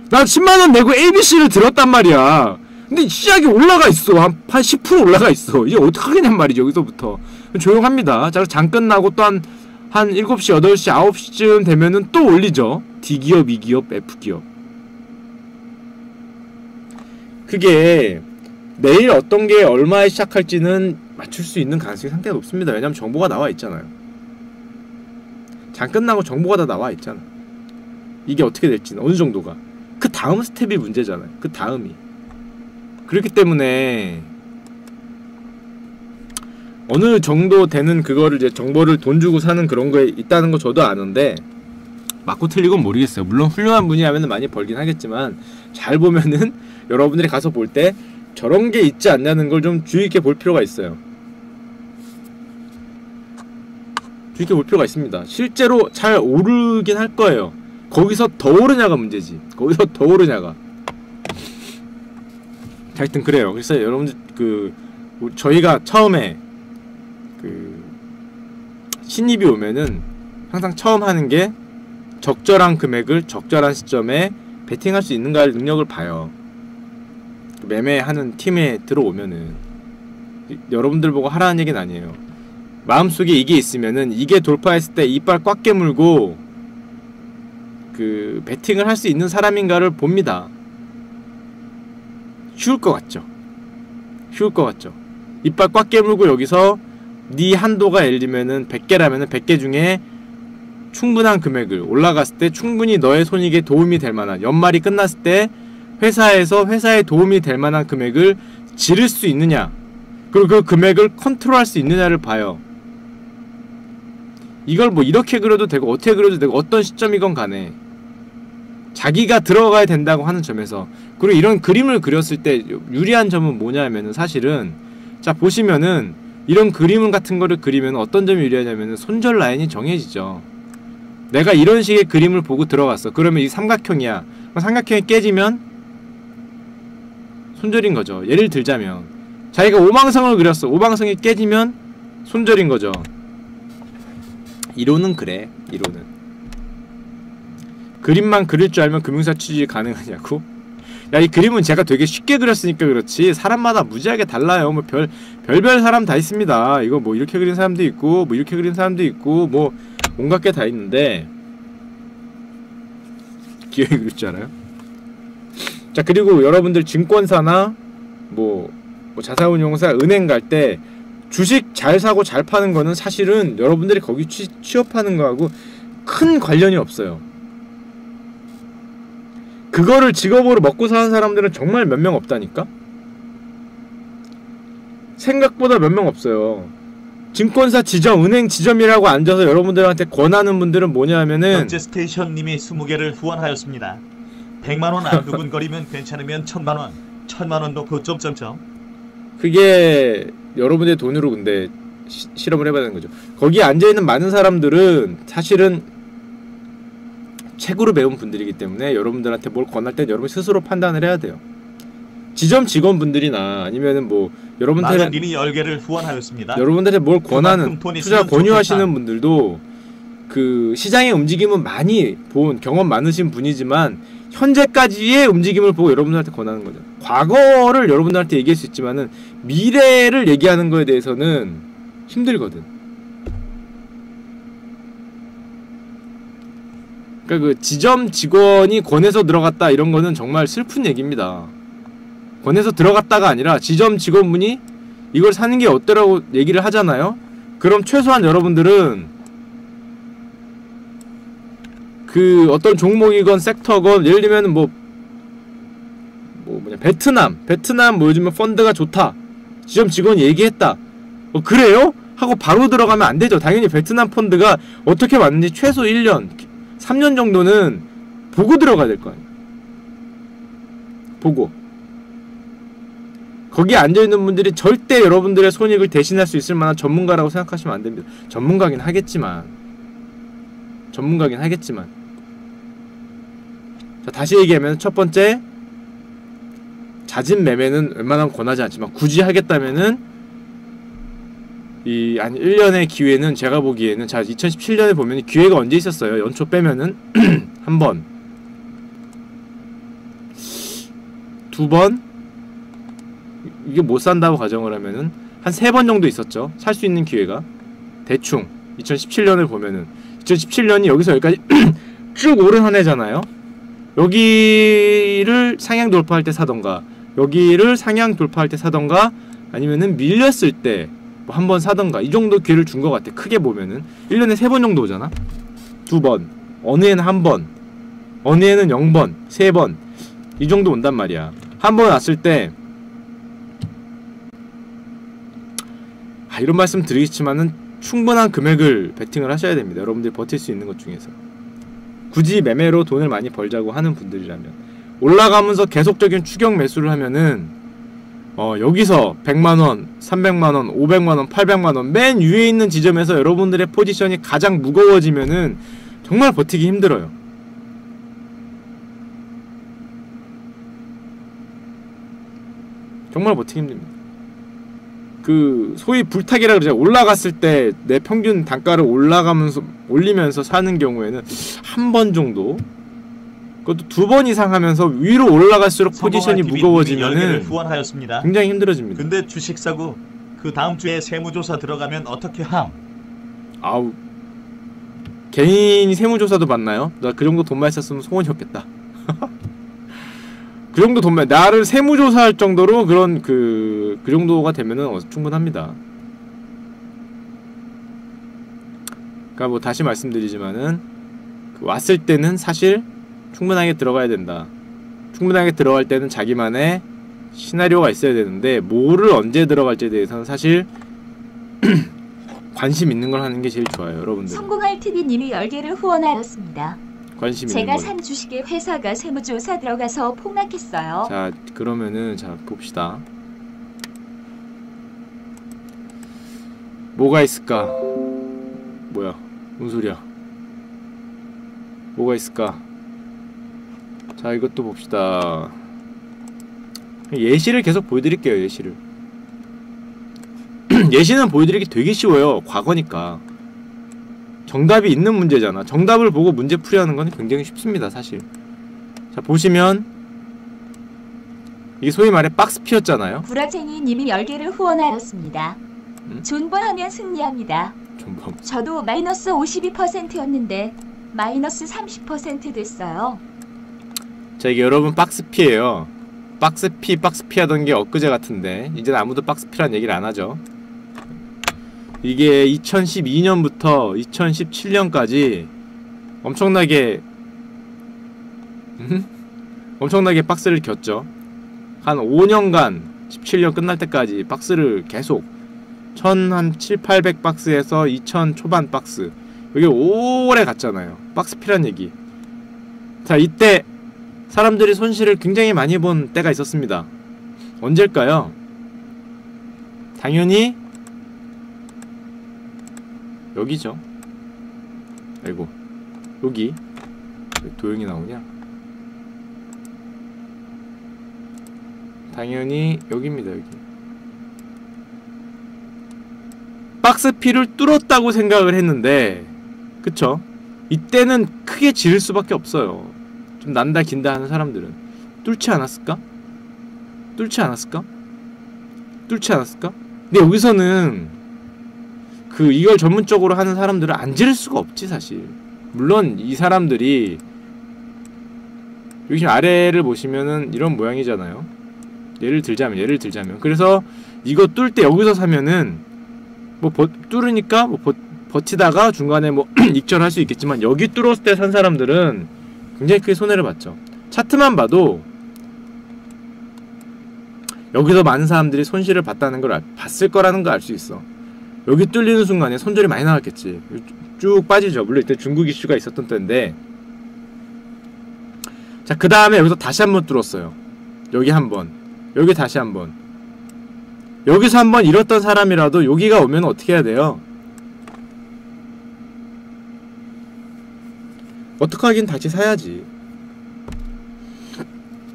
나 10만원 내고 ABC를 들었단 말이야. 근데 시작이 올라가 있어. 한 10% 올라가 있어. 이제 어떡하겠냔 말이죠. 여기서부터 조용합니다. 자, 장 끝나고 또 한 7시, 8시, 9시쯤 되면은 또 올리죠. D기업, E기업, F기업. 그게 내일 어떤 게 얼마에 시작할지는 맞출 수 있는 가능성이 상당히 높습니다. 왜냐면 정보가 나와 있잖아요. 장 끝나고 정보가 다 나와 있잖아. 이게 어떻게 될지는 어느 정도가. 그 다음 스텝이 문제잖아요. 그 다음이. 그렇기 때문에 어느 정도 되는 그거를 이제 정보를 돈 주고 사는 그런 거에 있다는 거 저도 아는데 맞고 틀리건 모르겠어요. 물론 훌륭한 분이 하면은 많이 벌긴 하겠지만 잘 보면은 여러분들이 가서 볼 때 저런 게 있지 않냐는 걸 좀 주의 있게 볼 필요가 있어요. 주의 있게 볼 필요가 있습니다. 실제로 잘 오르긴 할 거예요. 거기서 더 오르냐가 문제지. 거기서 더 오르냐가. 하여튼 그래요. 그래서 여러분들 저희가 처음에 신입이 오면은 항상 처음 하는 게 적절한 금액을 적절한 시점에 베팅할 수 있는가의 능력을 봐요. 매매하는 팀에 들어오면은 여러분들 보고 하라는 얘기는 아니에요. 마음속에 이게 있으면은 이게 돌파했을 때 이빨 꽉 깨물고 베팅을 할 수 있는 사람인가를 봅니다. 쉬울 것 같죠? 쉬울 것 같죠? 이빨 꽉 깨물고 여기서 네 한도가 예를 들면은 100개라면은 100개 중에 충분한 금액을 올라갔을 때 충분히 너의 손익에 도움이 될 만한, 연말이 끝났을 때 회사에 도움이 될 만한 금액을 지를 수 있느냐, 그리고 그 금액을 컨트롤할 수 있느냐를 봐요. 이걸 뭐 이렇게 그려도 되고 어떻게 그려도 되고 어떤 시점이건 간에 자기가 들어가야 된다고 하는 점에서, 그리고 이런 그림을 그렸을 때 유리한 점은 뭐냐면은 사실은 자 보시면은 이런 그림 같은 거를 그리면 어떤 점이 유리하냐면은 손절 라인이 정해지죠. 내가 이런 식의 그림을 보고 들어갔어. 그러면 이 삼각형이야. 삼각형이 깨지면 손절인 거죠. 예를 들자면 자기가 오방성을 그렸어. 오방성이 깨지면 손절인 거죠. 이론은 그래. 이론은 그림만 그릴 줄 알면 금융사 취직 가능하냐고? 야, 이 그림은 제가 되게 쉽게 그렸으니까 그렇지 사람마다 무지하게 달라요. 뭐 별별 사람 다 있습니다. 이거 뭐 이렇게 그린 사람도 있고 뭐 이렇게 그린 사람도 있고 뭐 온갖 게 다 있는데 기억이 그릴 줄 알아요? 자, 그리고 여러분들 증권사나 뭐 자산운용사, 은행 갈 때 주식 잘 사고 잘 파는 거는 사실은 여러분들이 거기 취업하는 거하고 큰 관련이 없어요. 그거를 직업으로 먹고 사는 사람들은 정말 몇 명 없다니까? 생각보다 몇 명 없어요. 증권사 지점, 은행 지점이라고 앉아서 여러분들한테 권하는 분들은 뭐냐 하면은 현재 스테이션님이 20개를 후원하였습니다. 100만원 안 두근거리면 괜찮으면 1000만원, 1000만원도 그 점점점. 그게 여러분의 돈으로 근데 실험을 해봐야 되는 거죠. 거기에 앉아있는 많은 사람들은 사실은 책으로 배운 분들이기 때문에 여러분들한테 뭘 권할 땐 여러분 스스로 판단을 해야 돼요. 지점 직원분들이나 아니면은 뭐 여러분들한테 10개를 후원하였습니다. 여러분들한테 뭘 권하는 투자 권유하시는 좋겠다. 분들도 그 시장의 움직임은 많이 본 경험 많으신 분이지만 현재까지의 움직임을 보고 여러분들한테 권하는 거죠. 과거를 여러분들한테 얘기할 수 있지만은 미래를 얘기하는 거에 대해서는 힘들거든. 그러니까 그 지점 직원이 권해서 들어갔다 이런 거는 정말 슬픈 얘기입니다. 권해서 들어갔다가 아니라 지점 직원분이 이걸 사는 게 어때라고 얘기를 하잖아요. 그럼 최소한 여러분들은 그 어떤 종목이건 섹터건 예를 들면 베트남 뭐 요즘에 펀드가 좋다. 지점 직원이 얘기했다. 그래요? 하고 바로 들어가면 안 되죠. 당연히 베트남 펀드가 어떻게 맞는지 최소 1년, 3년 정도는 보고 들어가야 될 거 아니에요. 보고. 거기에 앉아있는 분들이 절대 여러분들의 손익을 대신할 수 있을 만한 전문가라고 생각하시면 안 됩니다. 전문가긴 하겠지만. 자, 다시 얘기하면 첫 번째, 잦은 매매는 웬만하면 권하지 않지만 굳이 하겠다면은 1년의 기회는 제가 보기에는, 자 2017년에 보면 기회가 언제 있었어요? 연초 빼면은 한 번, 두 번, 이게 못 산다고 가정을 하면은 한 3번 정도 있었죠. 살 수 있는 기회가. 대충 2017년을 보면은 2017년이 여기서 여기까지 쭉 오른 한 해잖아요. 여기를 상향 돌파할 때 사던가, 여기를 상향 돌파할 때 사던가, 아니면은 밀렸을 때 뭐 한 번 사던가, 이 정도 기회를 준 것 같아. 크게 보면은 1년에 3번 정도 오잖아. 2번, 어느 해는 1번, 어느 해는 0번, 3번, 이 정도 온단 말이야. 한 번 왔을 때 이런 말씀 드리겠지만은 충분한 금액을 베팅을 하셔야 됩니다. 여러분들이 버틸 수 있는 것 중에서. 굳이 매매로 돈을 많이 벌자고 하는 분들이라면. 올라가면서 계속적인 추격 매수를 하면은 여기서 100만원, 300만원, 500만원, 800만원 맨 위에 있는 지점에서 여러분들의 포지션이 가장 무거워지면은 정말 버티기 힘들어요. 정말 버티기 힘듭니다. 그 소위 불타기라 그러죠. 올라갔을 때 내 평균 단가를 올리면서 사는 경우에는 한 번 정도, 그것도 2번 이상 하면서 위로 올라갈수록 포지션이 무거워지면은 후원하였습니다. 굉장히 힘들어집니다. 근데 주식 사고 그 다음 주에 세무조사 들어가면 어떻게 함? 아우, 개인이 세무조사도 받나요? 나 그 정도 돈만 있었으면 소원이었겠다. 그 정도 돈만, 나를 세무조사할 정도로 그런 그 정도가 되면은 충분합니다. 그러니까 뭐 다시 말씀드리지만은 왔을 때는 사실 충분하게 들어가야 된다. 충분하게 들어갈 때는 자기만의 시나리오가 있어야 되는데, 뭐를 언제 들어갈지에 대해서는 사실 관심 있는 걸 하는 게 제일 좋아요, 여러분들. 성공할 TV님이 10개를 후원하였습니다. 관심 있는 제가 거. 산 주식의 회사가 세무조사 들어가서 폭락했어요. 자, 그러면은 자 봅시다. 뭐가 있을까? 뭐야? 뭔 소리야? 뭐가 있을까? 자, 이것도 봅시다. 예시를 계속 보여드릴게요. 예시를. 예시는 보여드리기 되게 쉬워요. 과거니까. 정답이 있는 문제잖아. 정답을 보고 문제 풀이하는 건 굉장히 쉽습니다, 사실. 자, 보시면 이게 소위 말해 박스피였잖아요. 구라쟁이님이 10개를 후원하였습니다. 존버하면 승리합니다. 존버. 저도 마이너스 52%였는데 마이너스 30% 됐어요. 자, 이게 여러분 박스피예요. 박스피 하던 게 엊그제 같은데 이제는 아무도 박스피란 얘기를 안 하죠. 이게 2012년부터 2017년까지 엄청나게 박스를 겼죠. 한 5년간 17년 끝날 때까지 박스를 계속 1700 박스에서 2000 초반 박스, 여기 오래 갔잖아요. 박스피란 얘기. 자, 이때 사람들이 손실을 굉장히 많이 본 때가 있었습니다. 언제일까요? 당연히 여기죠. 아이고, 여기 왜 도형이 나오냐? 당연히 여기입니다. 여기 박스피를 뚫었다고 생각을 했는데, 그쵸? 이때는 크게 지를 수밖에 없어요. 좀 난다 긴다 하는 사람들은 뚫지 않았을까? 근데 여기서는 이걸 전문적으로 하는 사람들은 안 지를 수가 없지, 사실. 물론 이 사람들이 여기 지금 아래를 보시면은 이런 모양이잖아요. 예를 들자면 그래서 이거 뚫을 때 여기서 사면은 뭐 뚫으니까 뭐 버티다가 중간에 뭐 익절할 수 있겠지만, 여기 뚫었을 때 산 사람들은 굉장히 크게 손해를 봤죠. 차트만 봐도 여기서 많은 사람들이 손실을 봤다는 걸 봤을 거라는 걸 알 수 있어. 여기 뚫리는 순간에 손절이 많이 나왔겠지. 쭉 빠지죠. 물론 이때 중국 이슈가 있었던 때인데. 자, 그 다음에 여기서 다시 한번 뚫었어요. 여기 한번, 여기 다시 한번. 여기서 한번 잃었던 사람이라도 여기가 오면 어떻게 해야 돼요? 어떻게 하긴 다시 사야지.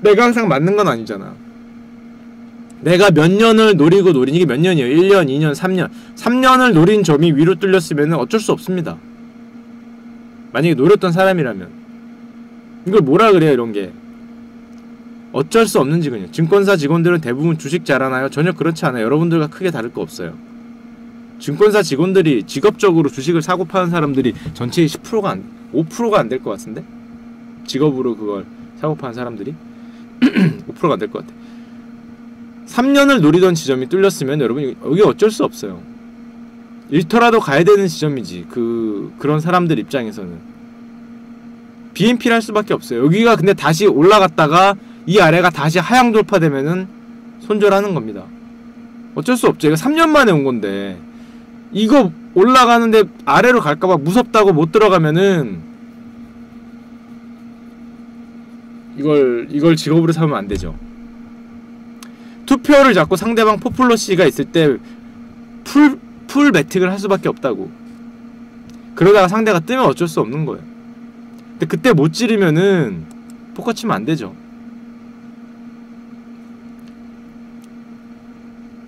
내가 항상 맞는 건 아니잖아. 내가 몇 년을 노린 이게 몇 년이에요? 1년, 2년, 3년 3년을 노린 점이 위로 뚫렸으면 어쩔 수 없습니다. 만약에 노렸던 사람이라면. 이걸 뭐라 그래요, 이런게. 어쩔 수 없는 직원이에요. 증권사 직원들은 대부분 주식 잘하나요? 전혀 그렇지 않아요. 여러분들과 크게 다를 거 없어요. 증권사 직원들이 직업적으로 주식을 사고 파는 사람들이 전체의 10%가 5%가 안 될 것 같은데? 직업으로 그걸 사고 파는 사람들이 5%가 안 될 것 같아. 3년을 노리던 지점이 뚫렸으면 여러분 여기 어쩔 수 없어요. 일터라도 가야 되는 지점이지. 그런 사람들 입장에서는 BNP를 할 수밖에 없어요. 여기가 근데 다시 올라갔다가 이 아래가 다시 하향 돌파되면은 손절하는 겁니다. 어쩔 수 없죠. 이거 3년 만에 온 건데 이거 올라가는데 아래로 갈까봐 무섭다고 못 들어가면은 이걸 직업으로 삼으면 안 되죠. 투표를 잡고 상대방 포플러시가 있을 때 풀 매틱을 할 수밖에 없다고. 그러다가 상대가 뜨면 어쩔 수 없는 거예요. 근데 그때 못 찌르면은 포커 치면 안 되죠.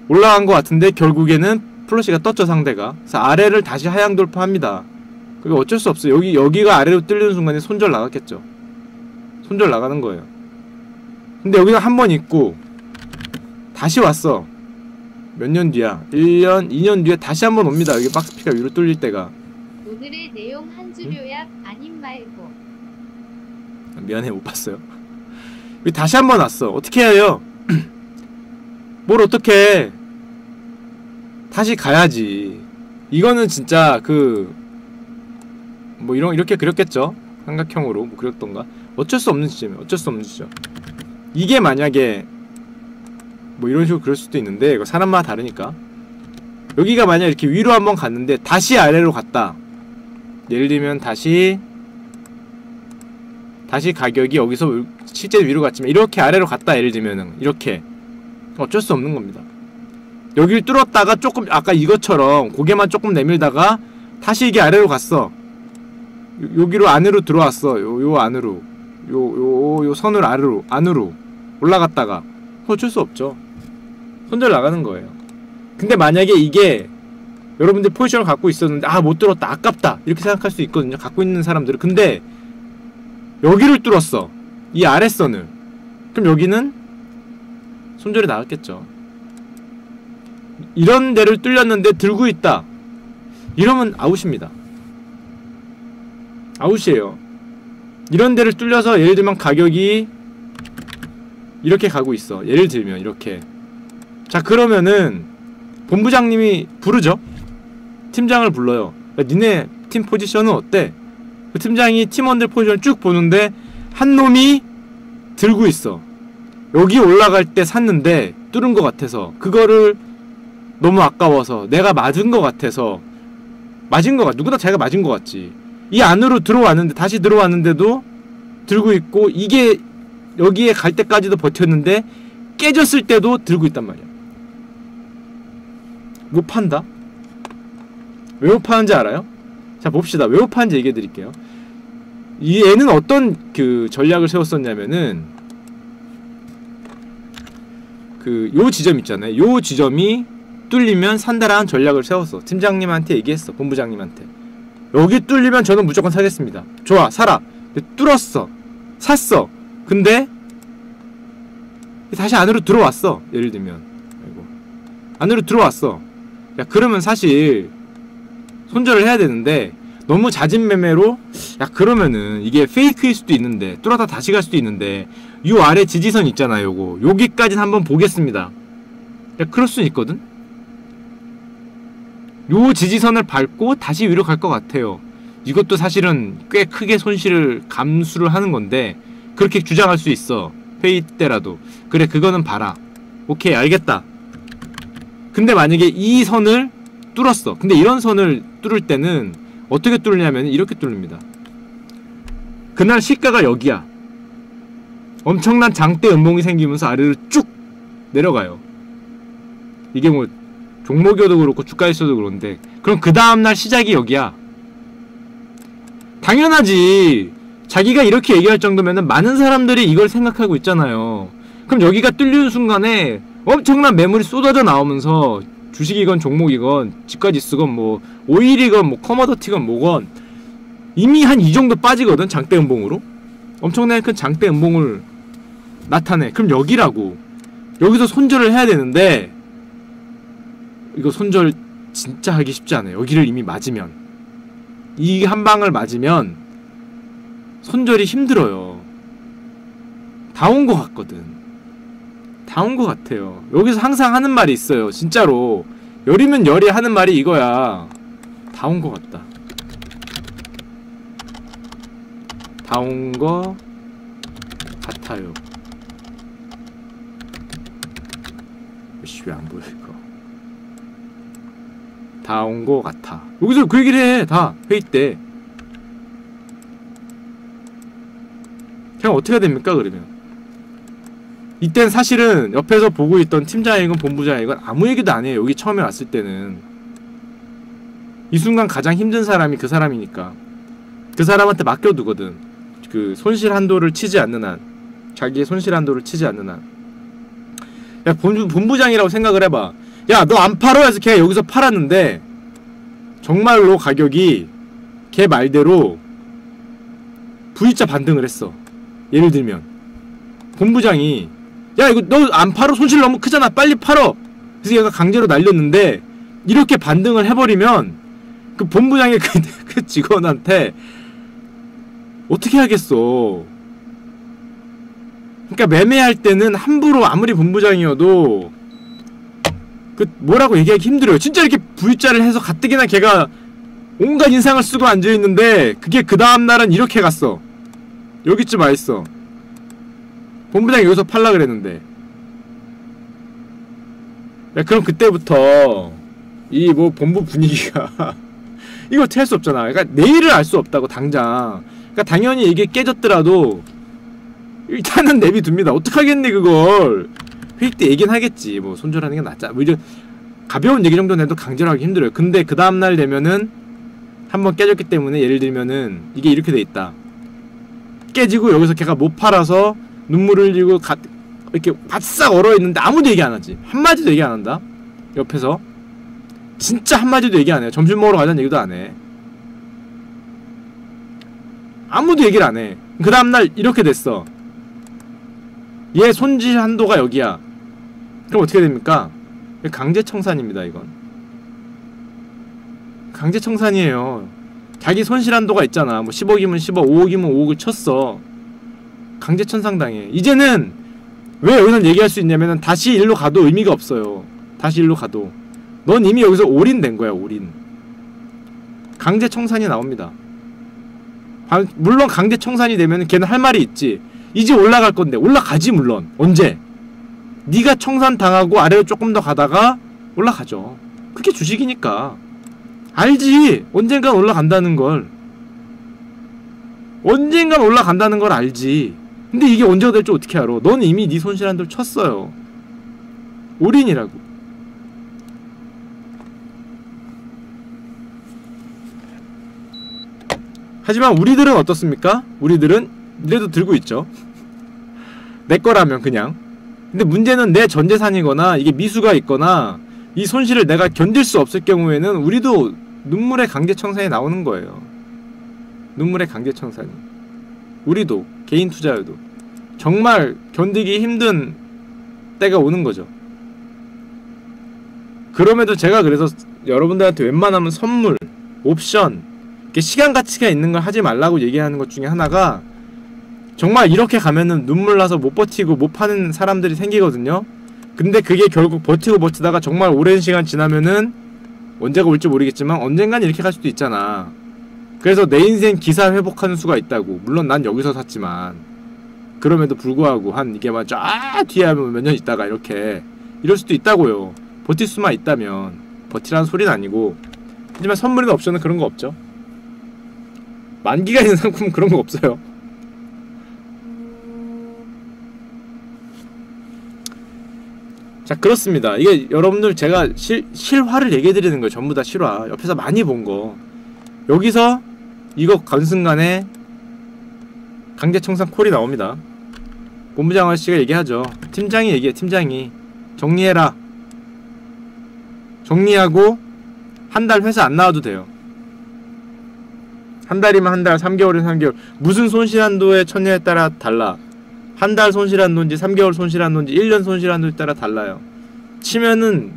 올라간 것 같은데 결국에는 플러시가 떴죠, 상대가. 그래서 아래를 다시 하향 돌파합니다. 그게 어쩔 수 없어요. 여기가 아래로 뚫리는 순간에 손절 나갔겠죠. 손절 나가는 거예요. 근데 여기가 한 번 있고 다시 왔어. 몇 년 뒤야? 1년, 2년 뒤에 다시 한 번 옵니다. 여기 박스피가 위로 뚫릴 때가. 오늘의 내용 한 줄 요약 아님 말고. 미안해, 못 봤어요. 여기 다시 한 번 왔어. 어떻게 해야 해요? 뭘 어떻게 해? 다시 가야지. 이거는 진짜 뭐 이렇게 그렸겠죠? 삼각형으로 뭐 그렸던가. 어쩔 수 없는 지점이에요. 어쩔 수 없는 지점. 이게 만약에 뭐 이런 식으로 그럴 수도 있는데 이거 사람마다 다르니까. 여기가 만약 이렇게 위로 한번 갔는데 다시 아래로 갔다. 예를 들면 다시 가격이 여기서 실제 위로 갔지만 이렇게 아래로 갔다. 예를 들면은 이렇게 어쩔 수 없는 겁니다. 여기를 뚫었다가 조금 아까 이것처럼 고개만 조금 내밀다가 다시 이게 아래로 갔어. 여기로 안으로 들어왔어. 요 안으로 요 선을 안으로 올라갔다가 어쩔 수 없죠. 손절 나가는 거예요. 근데 만약에 이게 여러분들 포지션을 갖고 있었는데 못 뚫었다, 아깝다 이렇게 생각할 수 있거든요. 갖고 있는 사람들은. 근데 여기를 뚫었어, 이 아랫선을. 그럼 여기는 손절이 나갔겠죠. 이런 데를 뚫렸는데 들고 있다, 이러면 아웃입니다. 아웃이에요. 이런 데를 뚫려서 예를 들면 가격이 이렇게 가고 있어. 예를 들면 이렇게. 자, 그러면은 본부장님이 부르죠. 팀장을 불러요. 야, 니네 팀 포지션은 어때? 그 팀장이 팀원들 포지션을 쭉 보는데 한 놈이 들고 있어. 여기 올라갈 때 샀는데 뚫은 것 같아서, 그거를 너무 아까워서, 내가 맞은 것 같아서, 누구나 자기가 맞은 것 같지. 이 안으로 들어왔는데, 다시 들어왔는데도 들고 있고, 이게 여기에 갈 때까지도 버텼는데 깨졌을 때도 들고 있단 말이야. 못 판다? 왜 못 파는지 알아요? 자, 봅시다. 왜 못 파는지 얘기해 드릴게요. 이 애는 어떤 전략을 세웠었냐면은 요 지점 있잖아요. 요 지점이 뚫리면 산다라는 전략을 세웠어. 팀장님한테 얘기했어. 본부장님한테. 여기 뚫리면 저는 무조건 사겠습니다. 좋아, 사라. 근데 뚫었어. 샀어. 근데 다시 안으로 들어왔어. 예를 들면 안으로 들어왔어. 야, 그러면 사실 손절을 해야 되는데 너무 잦은 매매로, 야, 그러면은 이게 페이크일 수도 있는데, 뚫었다 다시 갈 수도 있는데, 요 아래 지지선 있잖아요. 요거 여기까지는 한번 보겠습니다. 야, 그럴 수 있거든. 요 지지선을 밟고 다시 위로 갈 것 같아요. 이것도 사실은 꽤 크게 손실을 감수를 하는 건데 그렇게 주장할 수 있어. 회의 때라도. 그래, 그거는 봐라. 오케이 알겠다. 근데 만약에 이 선을 뚫었어. 근데 이런 선을 뚫을 때는 어떻게 뚫냐면 이렇게 뚫립니다. 그날 시가가 여기야. 엄청난 장대 음봉이 생기면서 아래로 쭉 내려가요. 이게 뭐 종목이어도 그렇고 주가에서도 그런데, 그럼 그 다음날 시작이 여기야. 당연하지. 자기가 이렇게 얘기할 정도면은 많은 사람들이 이걸 생각하고 있잖아요. 그럼 여기가 뚫리는 순간에 엄청난 매물이 쏟아져 나오면서 주식이건 종목이건 주가지수건 뭐 오일이건 뭐 커머더티건 뭐건 이미 한 이 정도 빠지거든. 장대 음봉으로 엄청나게 큰 장대 음봉을 나타내. 그럼 여기라고. 여기서 손절을 해야 되는데 이거 손절 진짜 하기 쉽지 않아요. 여기를 이미 맞으면, 이 한 방을 맞으면 손절이 힘들어요. 다 온 것 같거든. 다 온 것 같아요. 여기서 항상 하는 말이 있어요. 진짜로 열이면 열이 하는 말이 이거야. 다 온 것 같다. 다 온 거 같아요. 왜 안 보여 이거. 다 온 거 같아. 여기서 그 얘기를 해. 다 회의 때. 그냥 어떻게 해야 됩니까 그러면? 이땐 사실은 옆에서 보고 있던 팀장이건 본부장이건 아무 얘기도 안 해요. 여기 처음에 왔을 때는. 이 순간 가장 힘든 사람이 그 사람이니까 그 사람한테 맡겨두거든. 그 손실 한도를 치지 않는 한, 자기의 손실 한도를 치지 않는 한. 야, 본부장이라고 생각을 해봐. 야, 너 안 팔어? 해서 걔 여기서 팔았는데 정말로 가격이 걔 말대로 V자 반등을 했어. 예를 들면 본부장이 야 이거 너 안 팔어? 손실 너무 크잖아, 빨리 팔어. 그래서 얘가 강제로 날렸는데 이렇게 반등을 해버리면 그 본부장의 그 직원한테 어떻게 하겠어. 그러니까 매매할 때는 함부로 아무리 본부장이어도 그 뭐라고 얘기하기 힘들어요. 진짜 이렇게 V자를 해서 가뜩이나 걔가 온갖 인상을 쓰고 앉아있는데 그게 그 다음날은 이렇게 갔어. 여기쯤 와있어. 본부장이 여기서 팔라 그랬는데. 야, 그럼 그때부터 이 뭐 본부 분위기가 이거 어떻게 할 수 없잖아. 그러니까 내일을 알 수 없다고 당장. 그러니까 당연히 이게 깨졌더라도 일단은 내비둡니다. 어떡하겠니 그걸. 회의 때 얘기는 하겠지. 뭐 손절하는 게 낫자. 뭐 이런 가벼운 얘기 정도는 해도 강제로 하기 힘들어요. 근데 그 다음날 되면은 한번 깨졌기 때문에, 예를 들면은 이게 이렇게 돼 있다. 깨지고 여기서 걔가 못 팔아서 눈물을 흘리고 이렇게 바싹 얼어있는데 아무도 얘기 안 하지. 한마디도 얘기 안 한다. 옆에서 진짜 한마디도 얘기 안 해요. 점심 먹으러 가자는 얘기도 안 해. 아무도 얘기를 안 해. 그 다음날 이렇게 됐어. 얘 손질 한도가 여기야. 그럼 어떻게 됩니까? 강제청산입니다. 이건 강제청산이에요. 자기 손실 한도가 있잖아. 뭐 10억이면 10억, 5억이면 5억을 쳤어. 강제청산 당해. 이제는 왜 여기서 얘기할 수 있냐면은 다시 일로 가도 의미가 없어요. 다시 일로 가도 넌 이미 여기서 올인된 거야. 올인. 강제청산이 나옵니다. 물론 강제청산이 되면은 걔는 할 말이 있지. 이제 올라갈 건데. 올라가지 물론. 언제? 네가 청산 당하고 아래로 조금 더 가다가 올라가죠. 그게 주식이니까. 알지. 언젠간 올라간다는 걸. 언젠간 올라간다는 걸 알지. 근데 이게 언제가 될지 어떻게 알아. 넌 이미 네 손실 한도를 쳤어요. 올인이라고. 하지만 우리들은 어떻습니까? 우리들은 이래도 들고 있죠. 내 거라면 그냥. 근데 문제는 내 전재산이거나 이게 미수가 있거나 이 손실을 내가 견딜 수 없을 경우에는 우리도 눈물의 강제청산이 나오는 거예요. 눈물의 강제청산이. 우리도 개인 투자여도 정말 견디기 힘든 때가 오는 거죠. 그럼에도 제가 그래서 여러분들한테 웬만하면 선물, 옵션, 이렇게 시간 가치가 있는 걸 하지 말라고 얘기하는 것 중에 하나가, 정말 이렇게 가면은 눈물 나서 못 버티고 못 파는 사람들이 생기거든요. 근데 그게 결국 버티고 버티다가 정말 오랜 시간 지나면은 언제가 올지 모르겠지만 언젠간 이렇게 갈 수도 있잖아. 그래서 내 인생 기사 회복하는 수가 있다고. 물론 난 여기서 샀지만 그럼에도 불구하고 한 이게 막 쫙 뒤에 하면 몇 년 있다가 이렇게 이럴 수도 있다고요. 버틸 수만 있다면. 버티라는 소리는 아니고. 하지만 선물이나 옵션은 그런 거 없죠. 만기가 있는 상품은 그런 거 없어요. 자, 그렇습니다. 이게 여러분들 제가 실화를 얘기해드리는 거예요. 전부 다 실화. 옆에서 많이 본 거. 여기서 이거 간 순간에 강제청산 콜이 나옵니다. 본부장 아저씨가 얘기하죠. 팀장이 얘기해. 팀장이 정리해라. 정리하고 한 달 회사 안 나와도 돼요. 한 달이면 한 달, 3개월이면 3개월. 무슨 손실한도에 처냐에 따라 달라. 한 달 손실한도인지 3개월 손실한도인지 1년 손실한도에 따라 달라요. 치면은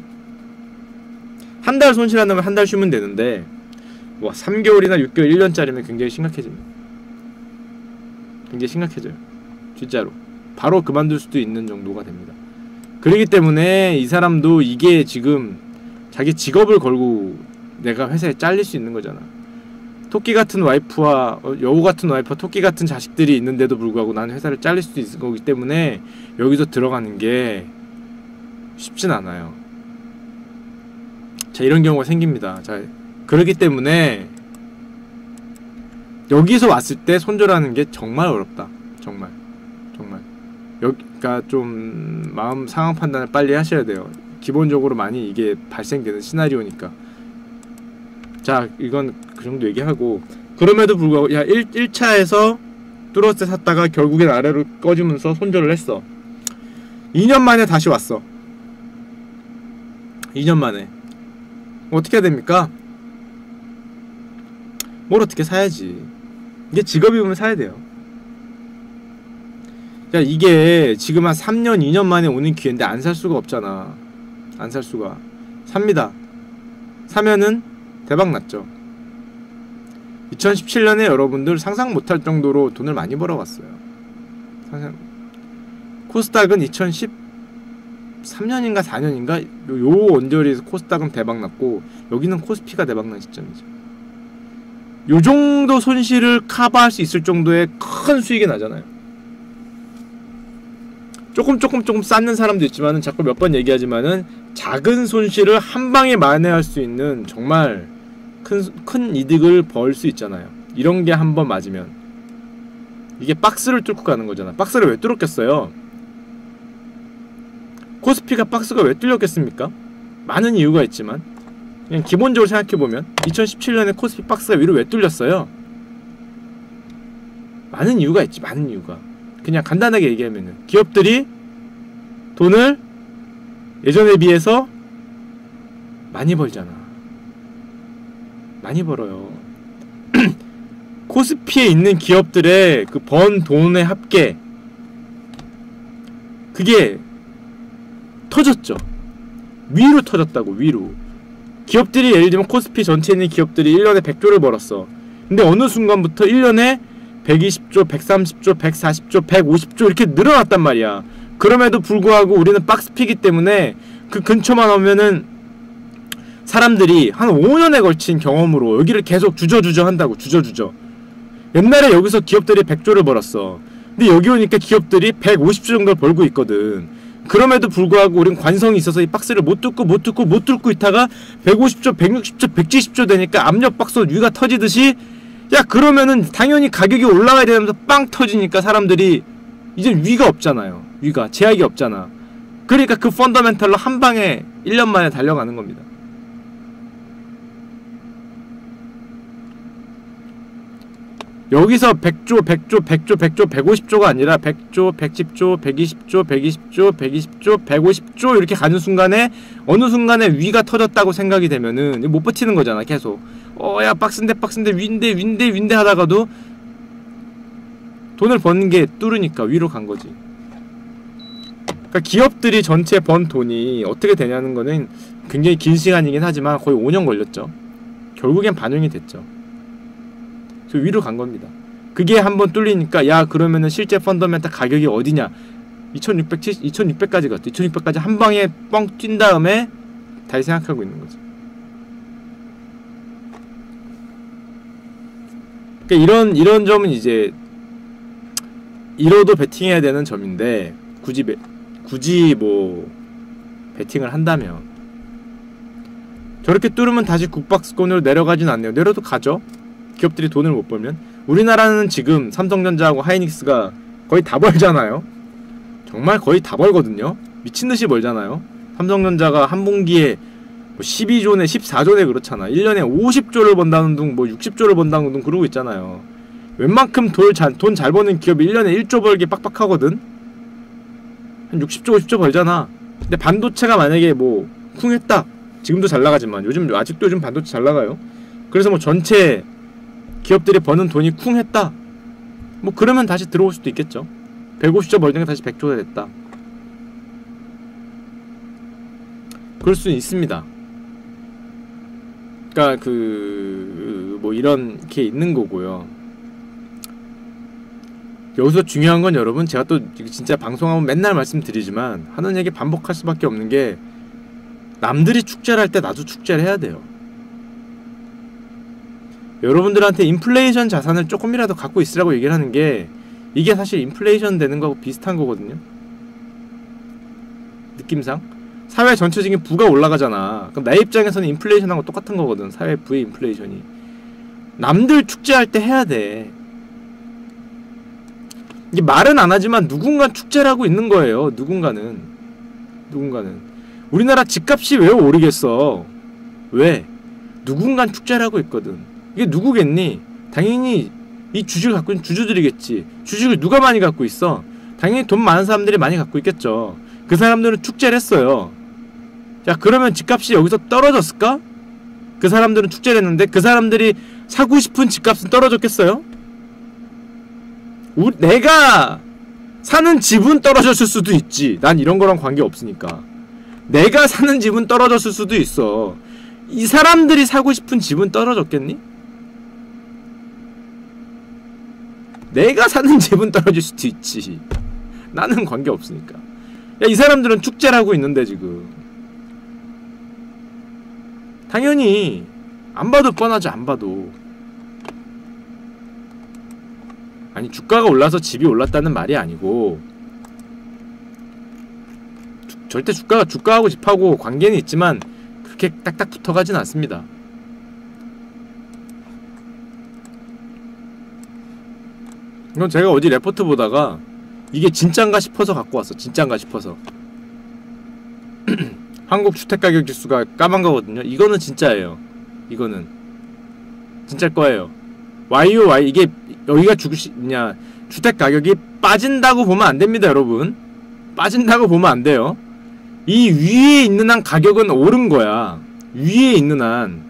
한 달 손실한다면 한 달 쉬면 되는데 와 3개월이나 6개월, 1년짜리면 굉장히 심각해집니다. 굉장히 심각해져요. 진짜로. 바로 그만둘 수도 있는 정도가 됩니다. 그렇기 때문에 이 사람도 이게 지금 자기 직업을 걸고 내가 회사에 잘릴 수 있는 거잖아. 토끼 같은 와이프와 여우 같은 와이프와 토끼 같은 자식들이 있는데도 불구하고 나는 회사를 잘릴 수도 있을 거기 때문에 여기서 들어가는 게 쉽진 않아요. 자, 이런 경우가 생깁니다. 자, 그렇기 때문에 여기서 왔을 때 손절하는 게 정말 어렵다. 정말 그러니까 좀 마음 상황 판단을 빨리 하셔야 돼요. 기본적으로 많이 이게 발생되는 시나리오니까. 자, 이건 그 정도 얘기하고, 그럼에도 불구하고 야 1차에서 뚜러스 샀다가 결국엔 아래로 꺼지면서 손절을 했어. 2년 만에 다시 왔어. 2년 만에 어떻게 해야 됩니까? 뭘 어떻게 사야지. 이게 직업이면 사야 돼요. 야, 이게 지금 한 3년 2년 만에 오는 기회인데 안 살 수가 없잖아. 안 살 수가. 삽니다. 사면은 대박 났죠. 2017년에 여러분들 상상 못할 정도로 돈을 많이 벌어왔어요. 코스닥은 2013년인가 4년인가 요 언저리에서 코스닥은 대박 났고 여기는 코스피가 대박 난 시점이죠. 요 정도 손실을 커버할 수 있을 정도의 큰 수익이 나잖아요. 조금 쌓는 사람도 있지만은 자꾸 몇 번 얘기하지만은 작은 손실을 한 방에 만회할 수 있는 정말 큰 이득을 벌 수 있잖아요. 이런 게 한 번 맞으면 이게 박스를 뚫고 가는 거잖아. 박스를 왜 뚫었겠어요? 코스피가 박스가 왜 뚫렸겠습니까? 많은 이유가 있지만 그냥 기본적으로 생각해보면 2017년에 코스피 박스가 위로 왜 뚫렸어요? 많은 이유가 있지. 많은 이유가. 그냥 간단하게 얘기하면은 기업들이 돈을 예전에 비해서 많이 벌잖아. 많이 벌어요. 코스피에 있는 기업들의 그 번 돈의 합계 그게 터졌죠. 위로 터졌다고. 위로. 기업들이 예를 들면 코스피 전체에 있는 기업들이 1년에 100조를 벌었어. 근데 어느 순간부터 1년에 120조, 130조, 140조, 150조 이렇게 늘어났단 말이야. 그럼에도 불구하고 우리는 박스피기 때문에 그 근처만 오면은 사람들이 한 5년에 걸친 경험으로 여기를 계속 주저주저 한다고. 주저주저. 옛날에 여기서 기업들이 100조를 벌었어. 근데 여기 오니까 기업들이 150조 정도를 벌고 있거든. 그럼에도 불구하고 우린 관성이 있어서 이 박스를 못 뚫고 있다가 150조, 160조, 170조 되니까 압력 박스 위가 터지듯이 야 그러면은 당연히 가격이 올라가야 되면서 빵 터지니까 사람들이 이제 위가 없잖아요. 위가 제약이 없잖아. 그러니까 그 펀더멘탈로 한 방에 1년 만에 달려가는 겁니다. 여기서 100조, 100조, 100조, 100조, 150조가 아니라 100조, 110조, 120조, 120조, 120조, 150조 이렇게 가는 순간에 어느 순간에 위가 터졌다고 생각이 되면은 못 버티는 거잖아. 계속 야 박스인데 윈데 하다가도 돈을 버는 게 뚫으니까 위로 간 거지. 그러니까 기업들이 전체 번 돈이 어떻게 되냐는 거는 굉장히 긴 시간이긴 하지만 거의 5년 걸렸죠. 결국엔 반영이 됐죠. 그 위로 간 겁니다. 그게 한번 뚫리니까 야 그러면은 실제 펀더멘탈 가격이 어디냐 2600까지 갔대. 2600까지 한 방에 뻥 뛴 다음에 다시 생각하고 있는 거지. 그러니까 이런 점은 이제 이로도 베팅해야 되는 점인데 굳이 뭐 베팅을 한다면. 저렇게 뚫으면 다시 국박스권으로 내려가진 않네요. 내려도 가죠. 기업들이 돈을 못 벌면. 우리나라는 지금 삼성전자하고 하이닉스가 거의 다 벌잖아요. 정말 거의 다 벌거든요. 미친듯이 벌잖아요. 삼성전자가 한 분기에 뭐 12조네 14조네 그렇잖아. 1년에 50조를 번다는 둥 뭐 60조를 번다는 둥 그러고 있잖아요. 웬만큼 돈 잘 버는 기업이 1년에 1조 벌기 빡빡하거든. 한 60조 50조 벌잖아. 근데 반도체가 만약에 뭐 쿵했다. 지금도 잘 나가지만 아직도 요즘 반도체 잘 나가요. 그래서 뭐 전체 기업들이 버는 돈이 쿵했다. 뭐 그러면 다시 들어올 수도 있겠죠. 150조 벌던 게 다시 100조가 됐다. 그럴 수 있습니다. 그러니까 뭐 이런 게 있는 거고요. 여기서 중요한 건 여러분, 제가 또 진짜 방송하면 맨날 말씀드리지만 하는 얘기 반복할 수밖에 없는 게, 남들이 축제를 할 때 나도 축제를 해야 돼요. 여러분들한테 인플레이션 자산을 조금이라도 갖고 있으라고 얘기를 하는 게, 이게 사실 인플레이션 되는 거하고 비슷한 거거든요. 느낌상 사회 전체적인 부가 올라가잖아. 그럼 내 입장에서는 인플레이션하고 똑같은 거거든. 사회 부의 인플레이션이. 남들 축제할 때 해야 돼. 이게 말은 안 하지만 누군가 축제를 하고 있는 거예요. 누군가는. 우리나라 집값이 왜 오르겠어? 왜? 누군간 축제를 하고 있거든. 이게 누구겠니? 당연히 이 주식을 갖고 있는 주주들이겠지. 주식을 누가 많이 갖고 있어? 당연히 돈 많은 사람들이 많이 갖고 있겠죠. 그 사람들은 축제를 했어요. 자, 그러면 집값이 여기서 떨어졌을까? 그 사람들은 축제를 했는데 그 사람들이 사고 싶은 집값은 떨어졌겠어요? 내가 사는 집은 떨어졌을 수도 있지. 난 이런 거랑 관계 없으니까. 내가 사는 집은 떨어졌을 수도 있어. 이 사람들이 사고 싶은 집은 떨어졌겠니? 내가 사는 집은 떨어질 수도 있지. 나는 관계 없으니까. 야, 이 사람들은 축제를 하고 있는데 지금. 당연히 안 봐도 뻔하죠. 안 봐도. 아니, 주가가 올라서 집이 올랐다는 말이 아니고, 절대 주가하고 집하고 관계는 있지만 그렇게 딱딱 붙어가진 않습니다. 이건 제가 어제 레포트 보다가 이게 진짠가 싶어서 갖고 왔어. 진짠가 싶어서. 한국 주택가격지수가 까만 거거든요. 이거는 진짜예요. 이거는 진짜일 거예요. YOY, 이게 여기가 주택가격이 빠진다고 보면 안 됩니다, 여러분. 빠진다고 보면 안 돼요. 이 위에 있는 한 가격은 오른 거야. 위에 있는 한.